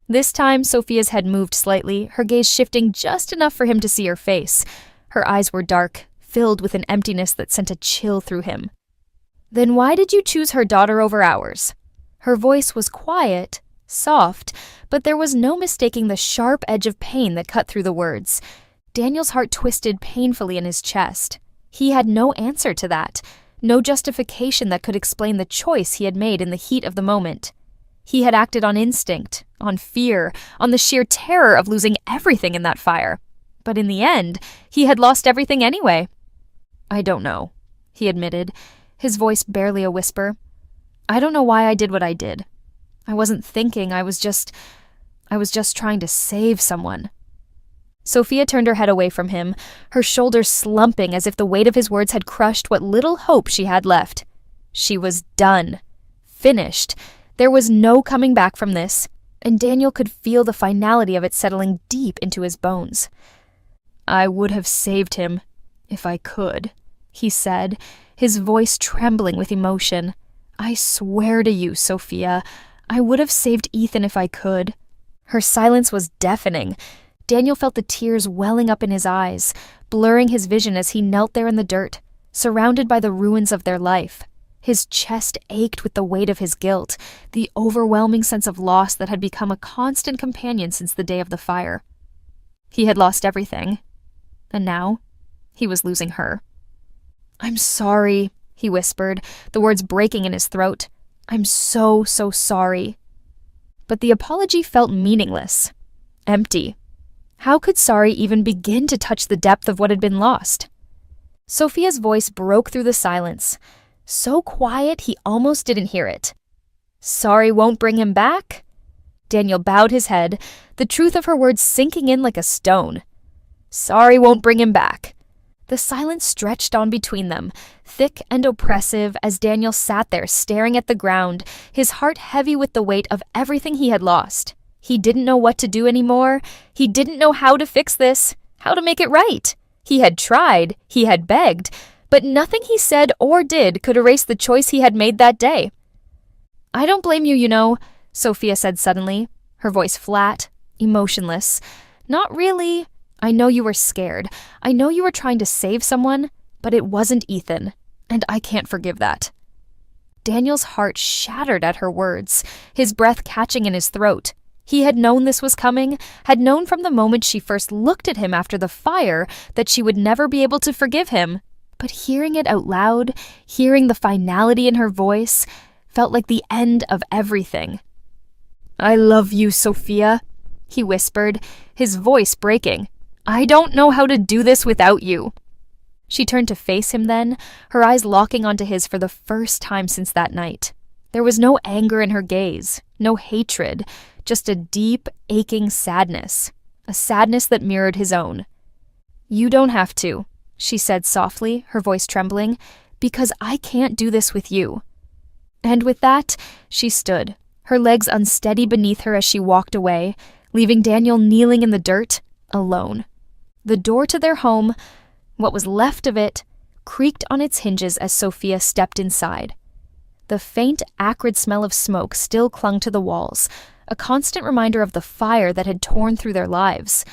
This time, Sophia's head moved slightly, her gaze shifting just enough for him to see her face. Her eyes were dark, filled with an emptiness that sent a chill through him. "Then why did you choose her daughter over ours?" Her voice was quiet, soft, but there was no mistaking the sharp edge of pain that cut through the words. Daniel's heart twisted painfully in his chest. He had no answer to that, no justification that could explain the choice he had made in the heat of the moment. He had acted on instinct, on fear, on the sheer terror of losing everything in that fire. But in the end, he had lost everything anyway. "I don't know," he admitted, his voice barely a whisper. "I don't know why I did what I did. I wasn't thinking, I was just trying to save someone." Sophia turned her head away from him, her shoulders slumping as if the weight of his words had crushed what little hope she had left. She was done. Finished. There was no coming back from this, and Daniel could feel the finality of it settling deep into his bones. "I would have saved him, if I could," he said, his voice trembling with emotion. "I swear to you, Sophia, I would have saved Ethan if I could." Her silence was deafening. Daniel felt the tears welling up in his eyes, blurring his vision as he knelt there in the dirt, surrounded by the ruins of their life. His chest ached with the weight of his guilt, the overwhelming sense of loss that had become a constant companion since the day of the fire. He had lost everything, and now he was losing her. "I'm sorry," he whispered, the words breaking in his throat. "I'm so sorry." But the apology felt meaningless, empty. How could sorry even begin to touch the depth of what had been lost? Sophia's voice broke through the silence, so quiet he almost didn't hear it. "Sorry won't bring him back?" Daniel bowed his head, the truth of her words sinking in like a stone. "Sorry won't bring him back." The silence stretched on between them, thick and oppressive, as Daniel sat there staring at the ground, his heart heavy with the weight of everything he had lost. He didn't know what to do anymore. He didn't know how to fix this, how to make it right. He had tried, he had begged, but nothing he said or did could erase the choice he had made that day. "I don't blame you, you know," Sophia said suddenly, her voice flat, emotionless. Not really. I know you were scared. I know you were trying to save someone, but it wasn't Ethan, and I can't forgive that." Daniel's heart shattered at her words, his breath catching in his throat. He had known this was coming, had known from the moment she first looked at him after the fire that she would never be able to forgive him. But hearing it out loud, hearing the finality in her voice, felt like the end of everything. "I love you, Sophia," he whispered, his voice breaking. "I don't know how to do this without you." She turned to face him then, her eyes locking onto his for the first time since that night. There was no anger in her gaze, no hatred, just a deep, aching sadness, a sadness that mirrored his own. "You don't have to," she said softly, her voice trembling, "because I can't do this with you." And with that, she stood, her legs unsteady beneath her as she walked away, leaving Daniel kneeling in the dirt, alone. The door to their home, what was left of it, creaked on its hinges as Sophia stepped inside. The faint, acrid smell of smoke still clung to the walls, a constant reminder of the fire that had torn through their lives.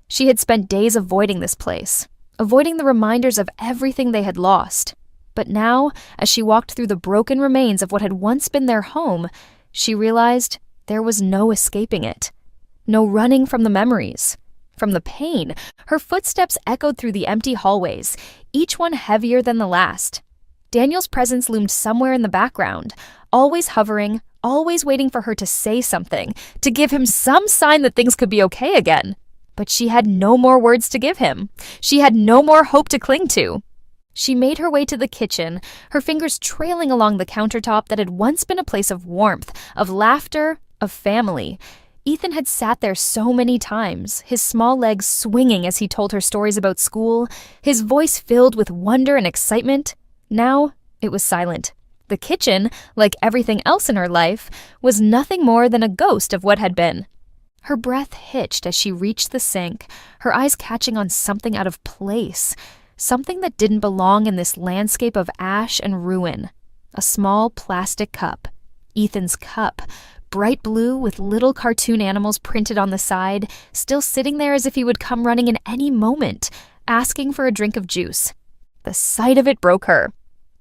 She had spent days avoiding this place, avoiding the reminders of everything they had lost. But now, as she walked through the broken remains of what had once been their home, she realized there was no escaping it, no running from the memories. From the pain, her footsteps echoed through the empty hallways, each one heavier than the last. Daniel's presence loomed somewhere in the background, always hovering, always waiting for her to say something, to give him some sign that things could be okay again. But she had no more words to give him. She had no more hope to cling to. She made her way to the kitchen, her fingers trailing along the countertop that had once been a place of warmth, of laughter, of family. Ethan had sat there so many times, his small legs swinging as he told her stories about school, his voice filled with wonder and excitement. Now, it was silent. The kitchen, like everything else in her life, was nothing more than a ghost of what had been. Her breath hitched as she reached the sink, her eyes catching on something out of place, something that didn't belong in this landscape of ash and ruin. A small plastic cup. Ethan's cup. Bright blue with little cartoon animals printed on the side, still sitting there as if he would come running in any moment, asking for a drink of juice. The sight of it broke her.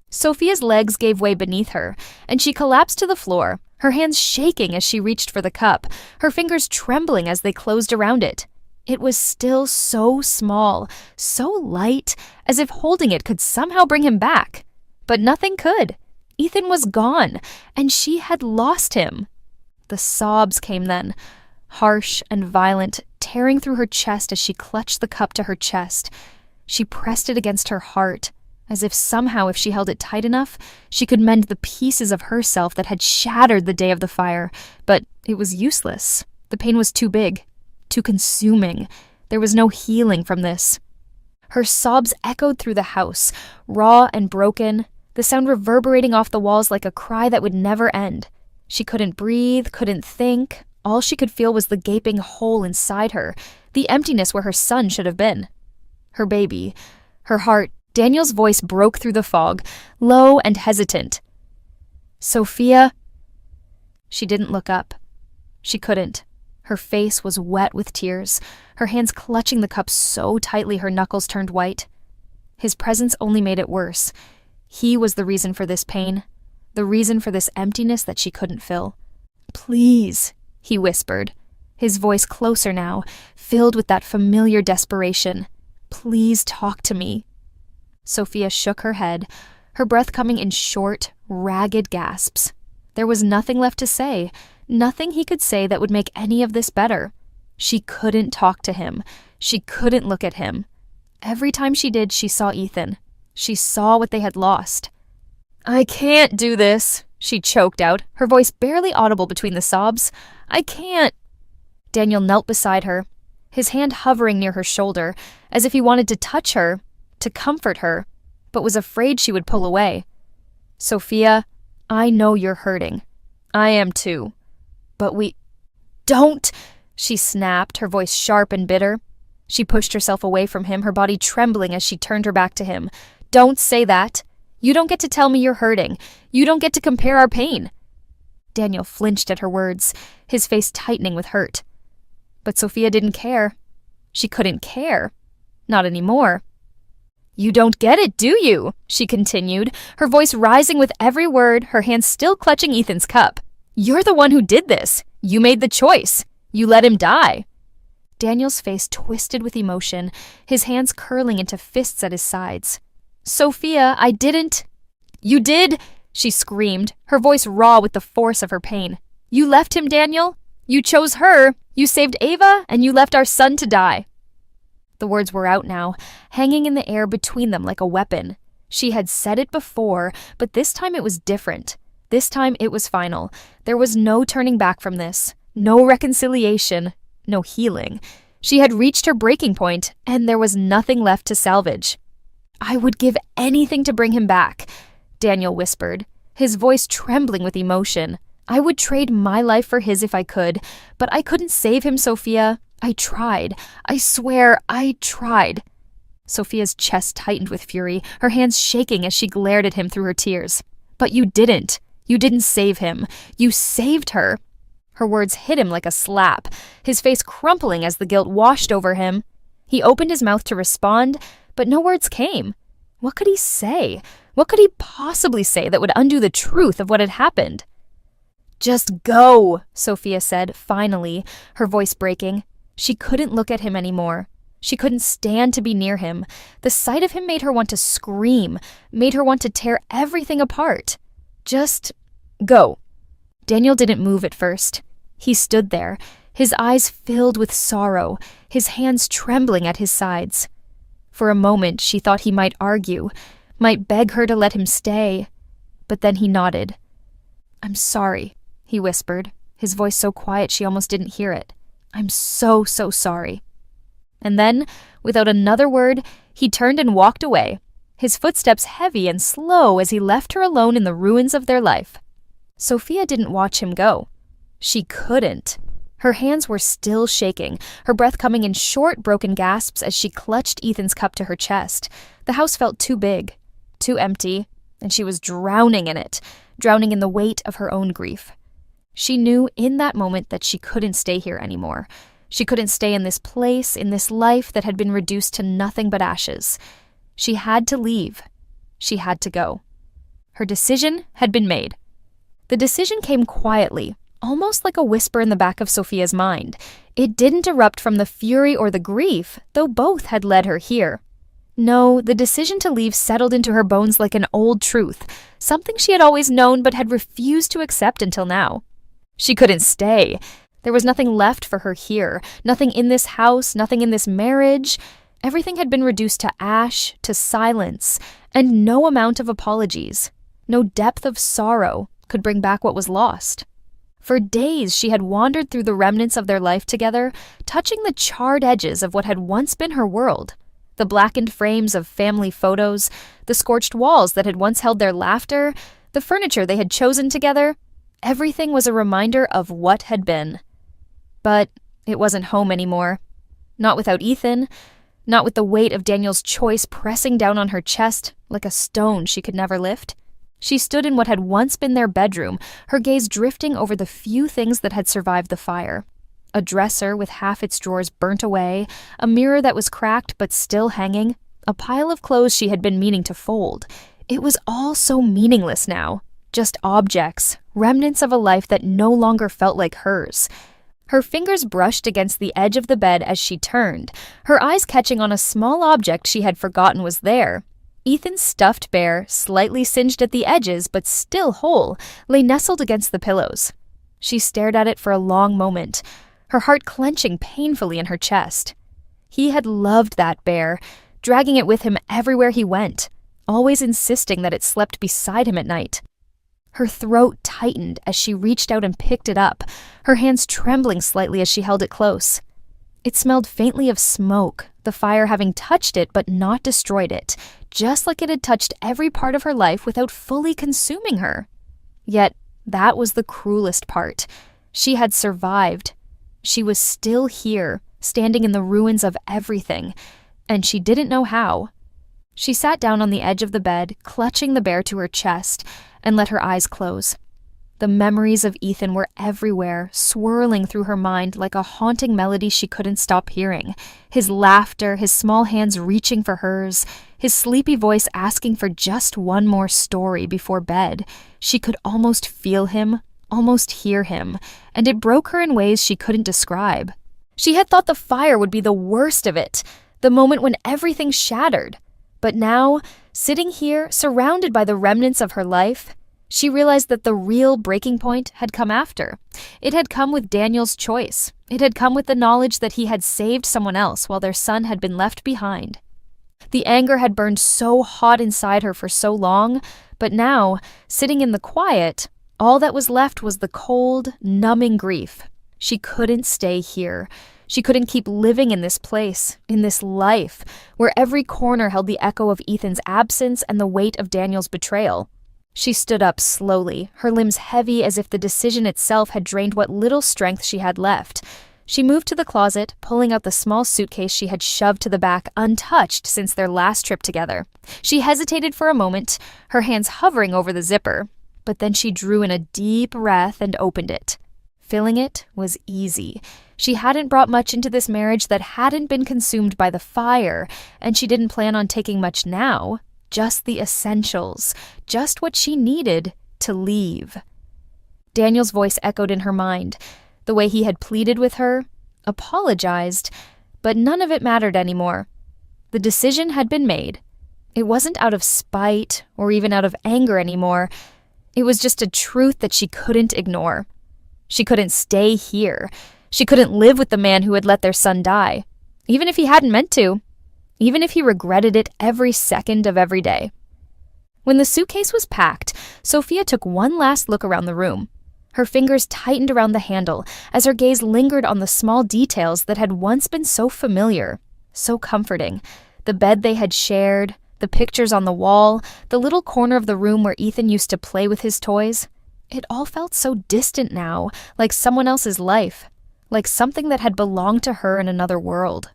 Sophia's legs gave way beneath her, and she collapsed to the floor, her hands shaking as she reached for the cup, her fingers trembling as they closed around it. It was still so small, so light, as if holding it could somehow bring him back. But nothing could. Ethan was gone, and she had lost him. The sobs came then, harsh and violent, tearing through her chest as she clutched the cup to her chest. She pressed it against her heart, as if somehow if she held it tight enough, she could mend the pieces of herself that had shattered the day of the fire. But it was useless. The pain was too big, too consuming. There was no healing from this. Her sobs echoed through the house, raw and broken, the sound reverberating off the walls like a cry that would never end. She couldn't breathe, couldn't think. All she could feel was the gaping hole inside her, the emptiness where her son should have been. Her baby, her heart. Daniel's voice broke through the fog, low and hesitant. "Sophia?" She didn't look up. She couldn't. Her face was wet with tears, her hands clutching the cup so tightly her knuckles turned white. His presence only made it worse. He was the reason for this pain, the reason for this emptiness that she couldn't fill. "Please," he whispered, his voice closer now, filled with that familiar desperation. "Please talk to me." Sophia shook her head, her breath coming in short, ragged gasps. There was nothing left to say, nothing he could say that would make any of this better. She couldn't talk to him. She couldn't look at him. Every time she did, she saw Ethan. She saw what they had lost. "I can't do this," she choked out, her voice barely audible between the sobs. "I can't." Daniel knelt beside her, his hand hovering near her shoulder, as if he wanted to touch her, to comfort her, but was afraid she would pull away. "Sophia, I know you're hurting. I am too. But we—" "Don't!" she snapped, her voice sharp and bitter. She pushed herself away from him, her body trembling as she turned her back to him. "Don't say that. You don't get to tell me you're hurting. You don't get to compare our pain." Daniel flinched at her words, his face tightening with hurt. But Sophia didn't care. She couldn't care. Not anymore. "You don't get it, do you?" she continued, her voice rising with every word, her hand still clutching Ethan's cup. "You're the one who did this. You made the choice. You let him die." Daniel's face twisted with emotion, his hands curling into fists at his sides. "Sophia, I didn't—" "You did!" she screamed, her voice raw with the force of her pain. "You left him, Daniel. You chose her. You saved Ava, and you left our son to die." The words were out now, hanging in the air between them like a weapon. She had said it before, but this time it was different. This time it was final. There was no turning back from this. No reconciliation. No healing. She had reached her breaking point, and there was nothing left to salvage. "I would give anything to bring him back," Daniel whispered, his voice trembling with emotion. "I would trade my life for his if I could, but I couldn't save him, Sophia. I tried. I swear, I tried." Sophia's chest tightened with fury, her hands shaking as she glared at him through her tears. "But you didn't. You didn't save him. You saved her." Her words hit him like a slap, his face crumpling as the guilt washed over him. He opened his mouth to respond, but no words came. What could he say? What could he possibly say that would undo the truth of what had happened? "Just go," Sophia said, finally, her voice breaking. She couldn't look at him anymore. She couldn't stand to be near him. The sight of him made her want to scream, made her want to tear everything apart. "Just go." Daniel didn't move at first. He stood there, his eyes filled with sorrow, his hands trembling at his sides. For a moment, she thought he might argue, might beg her to let him stay. But then he nodded. "I'm sorry," he whispered, his voice so quiet she almost didn't hear it. "I'm so sorry." And then, without another word, he turned and walked away, his footsteps heavy and slow as he left her alone in the ruins of their life. Sophia didn't watch him go. She couldn't. Her hands were still shaking, her breath coming in short, broken gasps as she clutched Ethan's cup to her chest. The house felt too big, too empty, and she was drowning in it, drowning in the weight of her own grief. She knew in that moment that she couldn't stay here anymore. She couldn't stay in this place, in this life that had been reduced to nothing but ashes. She had to leave. She had to go. Her decision had been made. The decision came quietly, almost like a whisper in the back of Sophia's mind. It didn't erupt from the fury or the grief, though both had led her here. No, the decision to leave settled into her bones like an old truth, something she had always known but had refused to accept until now. She couldn't stay. There was nothing left for her here, nothing in this house, nothing in this marriage. Everything had been reduced to ash, to silence, and no amount of apologies, no depth of sorrow could bring back what was lost. For days she had wandered through the remnants of their life together, touching the charred edges of what had once been her world. The blackened frames of family photos, the scorched walls that had once held their laughter, the furniture they had chosen together. Everything was a reminder of what had been. But it wasn't home anymore. Not without Ethan, not with the weight of Daniel's choice pressing down on her chest like a stone she could never lift. She stood in what had once been their bedroom, her gaze drifting over the few things that had survived the fire. A dresser with half its drawers burnt away, a mirror that was cracked but still hanging, a pile of clothes she had been meaning to fold. It was all so meaningless now. Just objects, remnants of a life that no longer felt like hers. Her fingers brushed against the edge of the bed as she turned, her eyes catching on a small object she had forgotten was there. Ethan's stuffed bear, slightly singed at the edges but still whole, lay nestled against the pillows. She stared at it for a long moment, her heart clenching painfully in her chest. He had loved that bear, dragging it with him everywhere he went, always insisting that it slept beside him at night. Her throat tightened as she reached out and picked it up, her hands trembling slightly as she held it close. It smelled faintly of smoke, the fire having touched it but not destroyed it, just like it had touched every part of her life without fully consuming her. Yet that was the cruelest part. She had survived. She was still here, standing in the ruins of everything, and she didn't know how. She sat down on the edge of the bed, clutching the bear to her chest, and let her eyes close. The memories of Ethan were everywhere, swirling through her mind like a haunting melody she couldn't stop hearing. His laughter, his small hands reaching for hers, his sleepy voice asking for just one more story before bed. She could almost feel him, almost hear him, and it broke her in ways she couldn't describe. She had thought the fire would be the worst of it, the moment when everything shattered. But now, sitting here, surrounded by the remnants of her life, she realized that the real breaking point had come after. It had come with Daniel's choice. It had come with the knowledge that he had saved someone else while their son had been left behind. The anger had burned so hot inside her for so long, but now, sitting in the quiet, all that was left was the cold, numbing grief. She couldn't stay here. She couldn't keep living in this place, in this life, where every corner held the echo of Ethan's absence and the weight of Daniel's betrayal. She stood up slowly, her limbs heavy as if the decision itself had drained what little strength she had left. She moved to the closet, pulling out the small suitcase she had shoved to the back untouched since their last trip together. She hesitated for a moment, her hands hovering over the zipper, but then she drew in a deep breath and opened it. Filling it was easy. She hadn't brought much into this marriage that hadn't been consumed by the fire, and she didn't plan on taking much now. Just the essentials, just what she needed to leave. Daniel's voice echoed in her mind, the way he had pleaded with her, apologized, but none of it mattered anymore. The decision had been made. It wasn't out of spite or even out of anger anymore. It was just a truth that she couldn't ignore. She couldn't stay here. She couldn't live with the man who had let their son die, even if he hadn't meant to. Even if he regretted it every second of every day. When the suitcase was packed, Sophia took one last look around the room. Her fingers tightened around the handle as her gaze lingered on the small details that had once been so familiar, so comforting. The bed they had shared, the pictures on the wall, the little corner of the room where Ethan used to play with his toys. It all felt so distant now, like someone else's life, like something that had belonged to her in another world.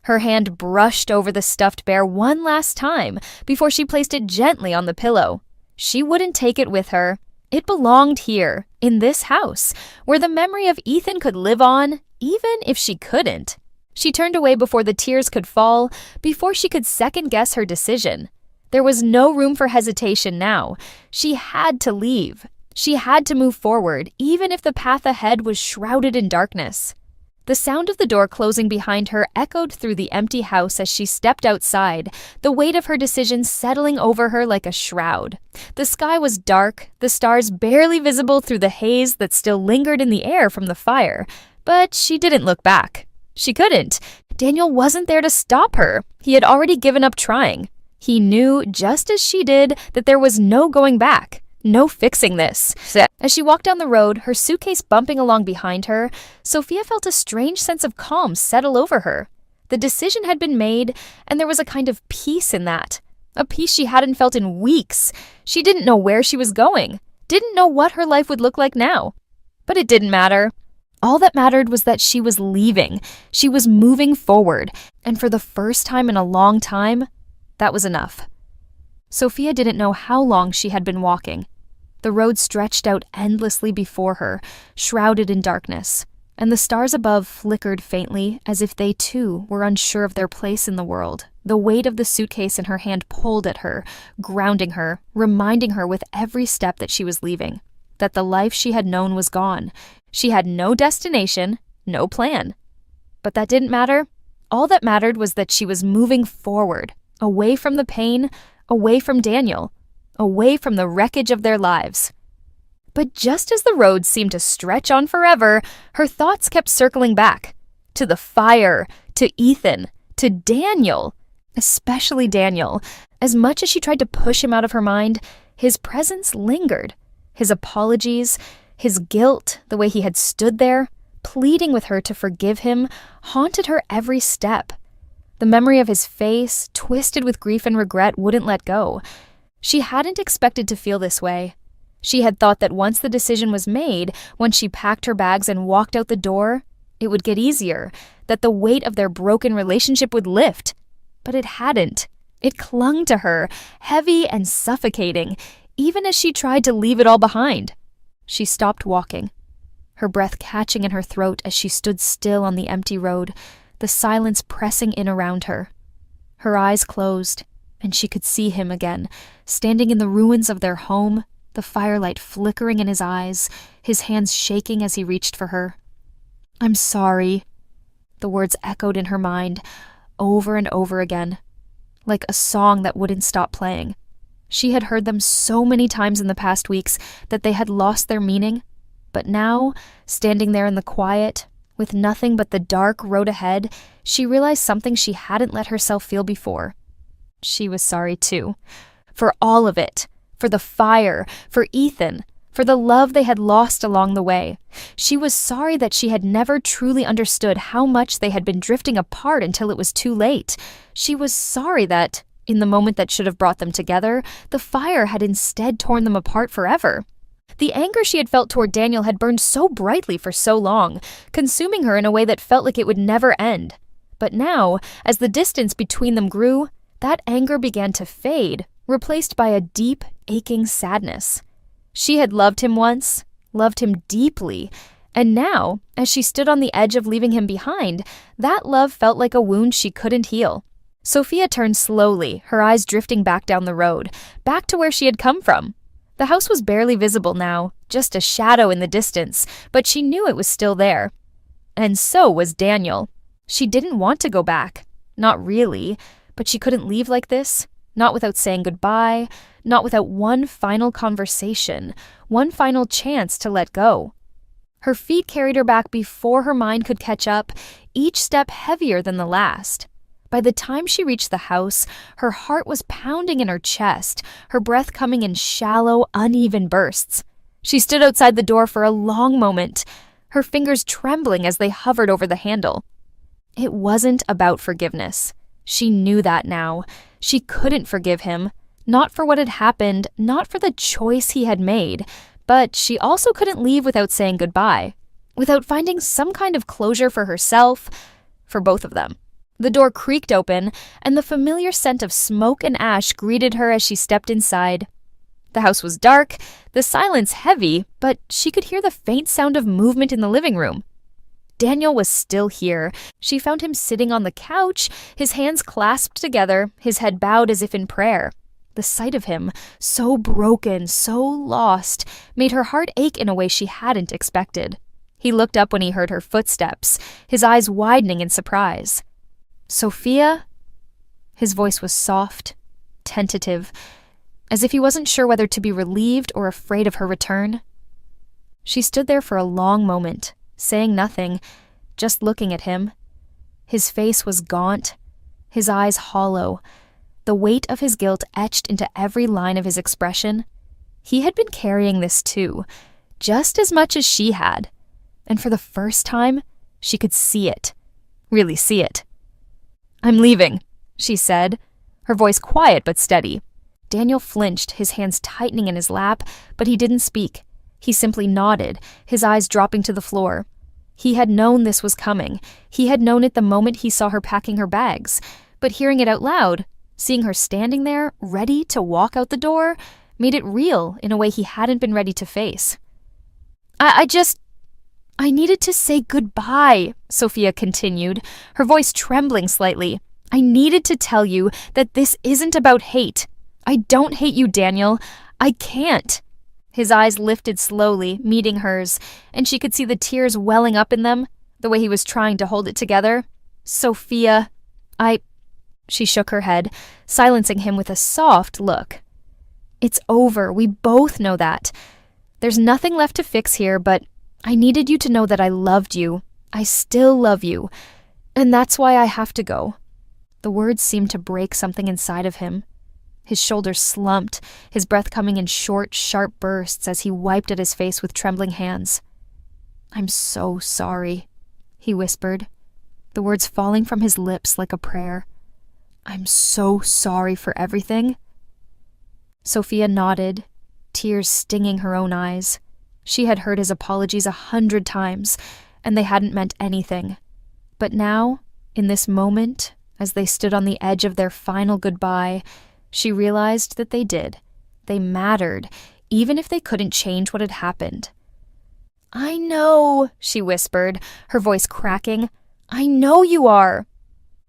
Her hand brushed over the stuffed bear one last time before she placed it gently on the pillow. She wouldn't take it with her. It belonged here, in this house, where the memory of Ethan could live on, even if she couldn't. She turned away before the tears could fall, before she could second-guess her decision. There was no room for hesitation now. She had to leave. She had to move forward, even if the path ahead was shrouded in darkness. The sound of the door closing behind her echoed through the empty house as she stepped outside, the weight of her decision settling over her like a shroud. The sky was dark, the stars barely visible through the haze that still lingered in the air from the fire, but she didn't look back. She couldn't. Daniel wasn't there to stop her. He had already given up trying. He knew, just as she did, that there was no going back. No fixing this. As she walked down the road, her suitcase bumping along behind her, Sophia felt a strange sense of calm settle over her. The decision had been made, and there was a kind of peace in that. A peace she hadn't felt in weeks. She didn't know where she was going, didn't know what her life would look like now. But it didn't matter. All that mattered was that she was leaving. She was moving forward, and for the first time in a long time, that was enough. Sophia didn't know how long she had been walking. The road stretched out endlessly before her, shrouded in darkness, and the stars above flickered faintly as if they too were unsure of their place in the world. The weight of the suitcase in her hand pulled at her, grounding her, reminding her with every step that she was leaving, that the life she had known was gone. She had no destination, no plan. But that didn't matter. All that mattered was that she was moving forward, away from the pain, away from Daniel, away from the wreckage of their lives. But just as the road seemed to stretch on forever, her thoughts kept circling back. To the fire, to Ethan, to Daniel. Especially Daniel. As much as she tried to push him out of her mind, his presence lingered. His apologies, his guilt, the way he had stood there, pleading with her to forgive him, haunted her every step. The memory of his face, twisted with grief and regret, wouldn't let go. She hadn't expected to feel this way. She had thought that once the decision was made, when she packed her bags and walked out the door, it would get easier, that the weight of their broken relationship would lift. But it hadn't. It clung to her, heavy and suffocating, even as she tried to leave it all behind. She stopped walking, her breath catching in her throat as she stood still on the empty road, the silence pressing in around her. Her eyes closed, and she could see him again, standing in the ruins of their home, the firelight flickering in his eyes, his hands shaking as he reached for her. "I'm sorry." The words echoed in her mind, over and over again, like a song that wouldn't stop playing. She had heard them so many times in the past weeks that they had lost their meaning, but now, standing there in the quiet, with nothing but the dark road ahead, she realized something she hadn't let herself feel before. She was sorry too. For all of it. For the fire. For Ethan. For the love they had lost along the way. She was sorry that she had never truly understood how much they had been drifting apart until it was too late. She was sorry that, in the moment that should have brought them together, the fire had instead torn them apart forever. The anger she had felt toward Daniel had burned so brightly for so long, consuming her in a way that felt like it would never end. But now, as the distance between them grew, that anger began to fade, replaced by a deep, aching sadness. She had loved him once, loved him deeply, and now, as she stood on the edge of leaving him behind, that love felt like a wound she couldn't heal. Sophia turned slowly, her eyes drifting back down the road, back to where she had come from. The house was barely visible now, just a shadow in the distance, but she knew it was still there. And so was Daniel. She didn't want to go back. Not really, but she couldn't leave like this. Not without saying goodbye, not without one final conversation, one final chance to let go. Her feet carried her back before her mind could catch up, each step heavier than the last. By the time she reached the house, her heart was pounding in her chest, her breath coming in shallow, uneven bursts. She stood outside the door for a long moment, her fingers trembling as they hovered over the handle. It wasn't about forgiveness. She knew that now. She couldn't forgive him, not for what had happened, not for the choice he had made, but she also couldn't leave without saying goodbye, without finding some kind of closure for herself, for both of them. The door creaked open, and the familiar scent of smoke and ash greeted her as she stepped inside. The house was dark, the silence heavy, but she could hear the faint sound of movement in the living room. Daniel was still here. She found him sitting on the couch, his hands clasped together, his head bowed as if in prayer. The sight of him, so broken, so lost, made her heart ache in a way she hadn't expected. He looked up when he heard her footsteps, his eyes widening in surprise. "Sophia?" His voice was soft, tentative, as if he wasn't sure whether to be relieved or afraid of her return. She stood there for a long moment, saying nothing, just looking at him. His face was gaunt, his eyes hollow, the weight of his guilt etched into every line of his expression. He had been carrying this too, just as much as she had, and for the first time, she could see it, really see it. "I'm leaving," she said, her voice quiet but steady. Daniel flinched, his hands tightening in his lap, but he didn't speak. He simply nodded, his eyes dropping to the floor. He had known this was coming. He had known it the moment he saw her packing her bags. But hearing it out loud, seeing her standing there, ready to walk out the door, made it real in a way he hadn't been ready to face. I needed to say goodbye," Sophia continued, her voice trembling slightly. "I needed to tell you that this isn't about hate. I don't hate you, Daniel. I can't." His eyes lifted slowly, meeting hers, and she could see the tears welling up in them, the way he was trying to hold it together. "Sophia, She shook her head, silencing him with a soft look. "It's over. We both know that. There's nothing left to fix here, but I needed you to know that I loved you. I still love you. And that's why I have to go." The words seemed to break something inside of him. His shoulders slumped, his breath coming in short, sharp bursts as he wiped at his face with trembling hands. "I'm so sorry," he whispered, the words falling from his lips like a prayer. "I'm so sorry for everything." Sophia nodded, tears stinging her own eyes. She had heard his apologies 100 times, and they hadn't meant anything. But now, in this moment, as they stood on the edge of their final goodbye, she realized that they did. They mattered, even if they couldn't change what had happened. "I know," she whispered, her voice cracking. "I know you are."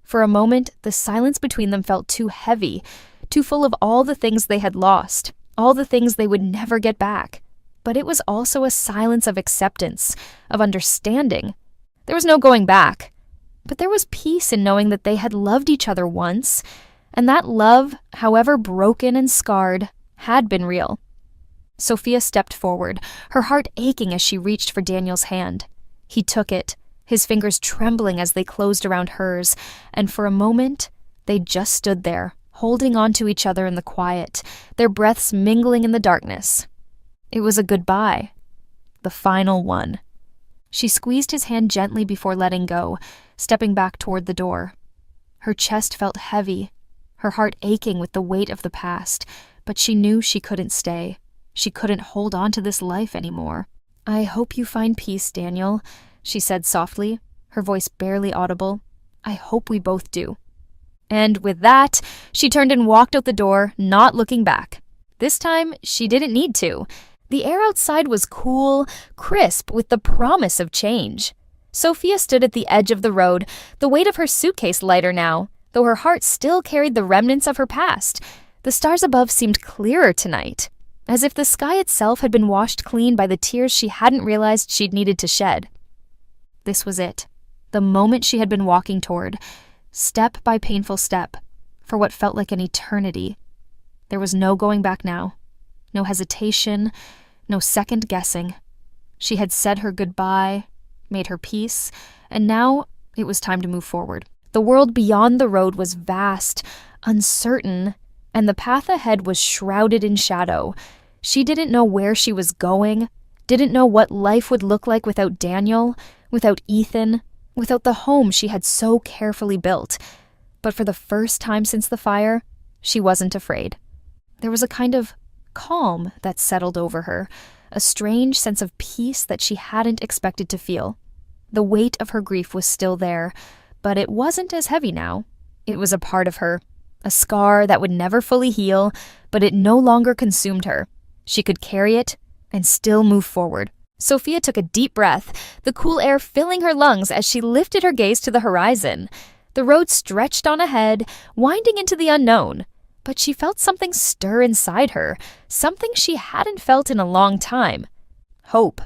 For a moment, the silence between them felt too heavy, too full of all the things they had lost, all the things they would never get back. But it was also a silence of acceptance, of understanding. There was no going back. But there was peace in knowing that they had loved each other once, and that love, however broken and scarred, had been real. Sophia stepped forward, her heart aching as she reached for Daniel's hand. He took it, his fingers trembling as they closed around hers, and for a moment, they just stood there, holding on to each other in the quiet, their breaths mingling in the darkness. It was a goodbye, the final one. She squeezed his hand gently before letting go, stepping back toward the door. Her chest felt heavy, her heart aching with the weight of the past, but she knew she couldn't stay. She couldn't hold on to this life anymore. "I hope you find peace, Daniel," she said softly, her voice barely audible. "I hope we both do." And with that, she turned and walked out the door, not looking back. This time, she didn't need to. The air outside was cool, crisp, with the promise of change. Sophia stood at the edge of the road, the weight of her suitcase lighter now, though her heart still carried the remnants of her past. The stars above seemed clearer tonight, as if the sky itself had been washed clean by the tears she hadn't realized she'd needed to shed. This was it, the moment she had been walking toward, step by painful step, for what felt like an eternity. There was no going back now, no hesitation, no second guessing. She had said her goodbye, made her peace, and now it was time to move forward. The world beyond the road was vast, uncertain, and the path ahead was shrouded in shadow. She didn't know where she was going, didn't know what life would look like without Daniel, without Ethan, without the home she had so carefully built. But for the first time since the fire, she wasn't afraid. There was a kind of calm that settled over her, a strange sense of peace that she hadn't expected to feel. The weight of her grief was still there, but it wasn't as heavy now. It was a part of her, a scar that would never fully heal, but it no longer consumed her. She could carry it and still move forward. Sophia took a deep breath, the cool air filling her lungs as she lifted her gaze to the horizon. The road stretched on ahead, winding into the unknown, but she felt something stir inside her, something she hadn't felt in a long time. Hope.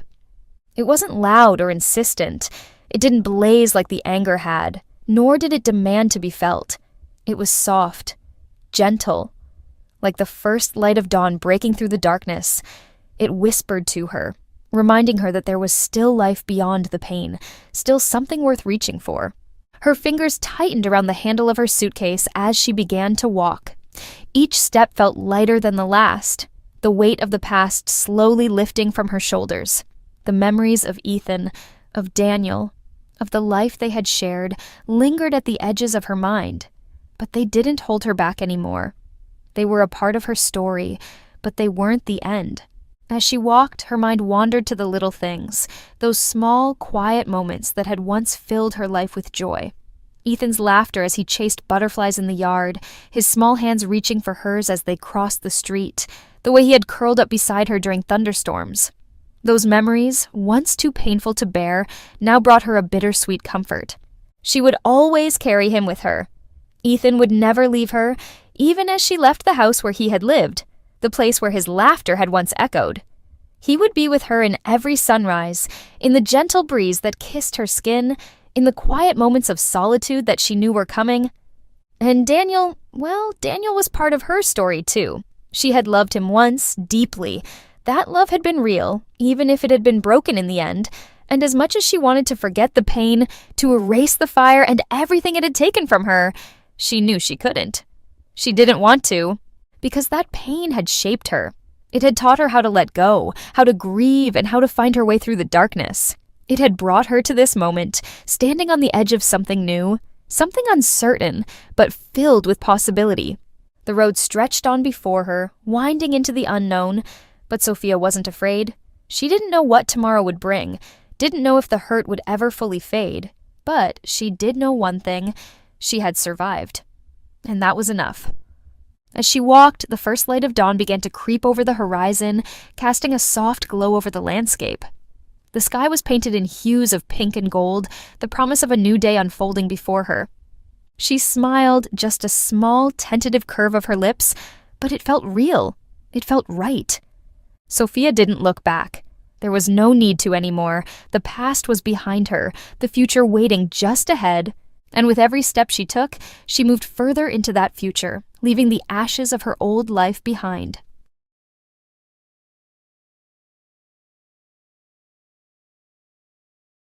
It wasn't loud or insistent. It didn't blaze like the anger had, nor did it demand to be felt. It was soft, gentle, like the first light of dawn breaking through the darkness. It whispered to her, reminding her that there was still life beyond the pain, still something worth reaching for. Her fingers tightened around the handle of her suitcase as she began to walk. Each step felt lighter than the last, the weight of the past slowly lifting from her shoulders. The memories of Ethan, of Daniel, of the life they had shared lingered at the edges of her mind. But they didn't hold her back anymore. They were a part of her story, but they weren't the end. As she walked, her mind wandered to the little things, those small, quiet moments that had once filled her life with joy. Ethan's laughter as he chased butterflies in the yard, his small hands reaching for hers as they crossed the street, the way he had curled up beside her during thunderstorms. Those memories, once too painful to bear, now brought her a bittersweet comfort. She would always carry him with her. Ethan would never leave her, even as she left the house where he had lived, the place where his laughter had once echoed. He would be with her in every sunrise, in the gentle breeze that kissed her skin, in the quiet moments of solitude that she knew were coming. And Daniel was part of her story too. She had loved him once, deeply. That love had been real, even if it had been broken in the end, and as much as she wanted to forget the pain, to erase the fire and everything it had taken from her, she knew she couldn't. She didn't want to, because that pain had shaped her. It had taught her how to let go, how to grieve, and how to find her way through the darkness. It had brought her to this moment, standing on the edge of something new, something uncertain, but filled with possibility. The road stretched on before her, winding into the unknown, but Sophia wasn't afraid. She didn't know what tomorrow would bring, didn't know if the hurt would ever fully fade, but she did know one thing: she had survived. And that was enough. As she walked, the first light of dawn began to creep over the horizon, casting a soft glow over the landscape. The sky was painted in hues of pink and gold, the promise of a new day unfolding before her. She smiled, just a small, tentative curve of her lips, but it felt real. It felt right. Sophia didn't look back. There was no need to anymore. The past was behind her, the future waiting just ahead. And with every step she took, she moved further into that future, leaving the ashes of her old life behind.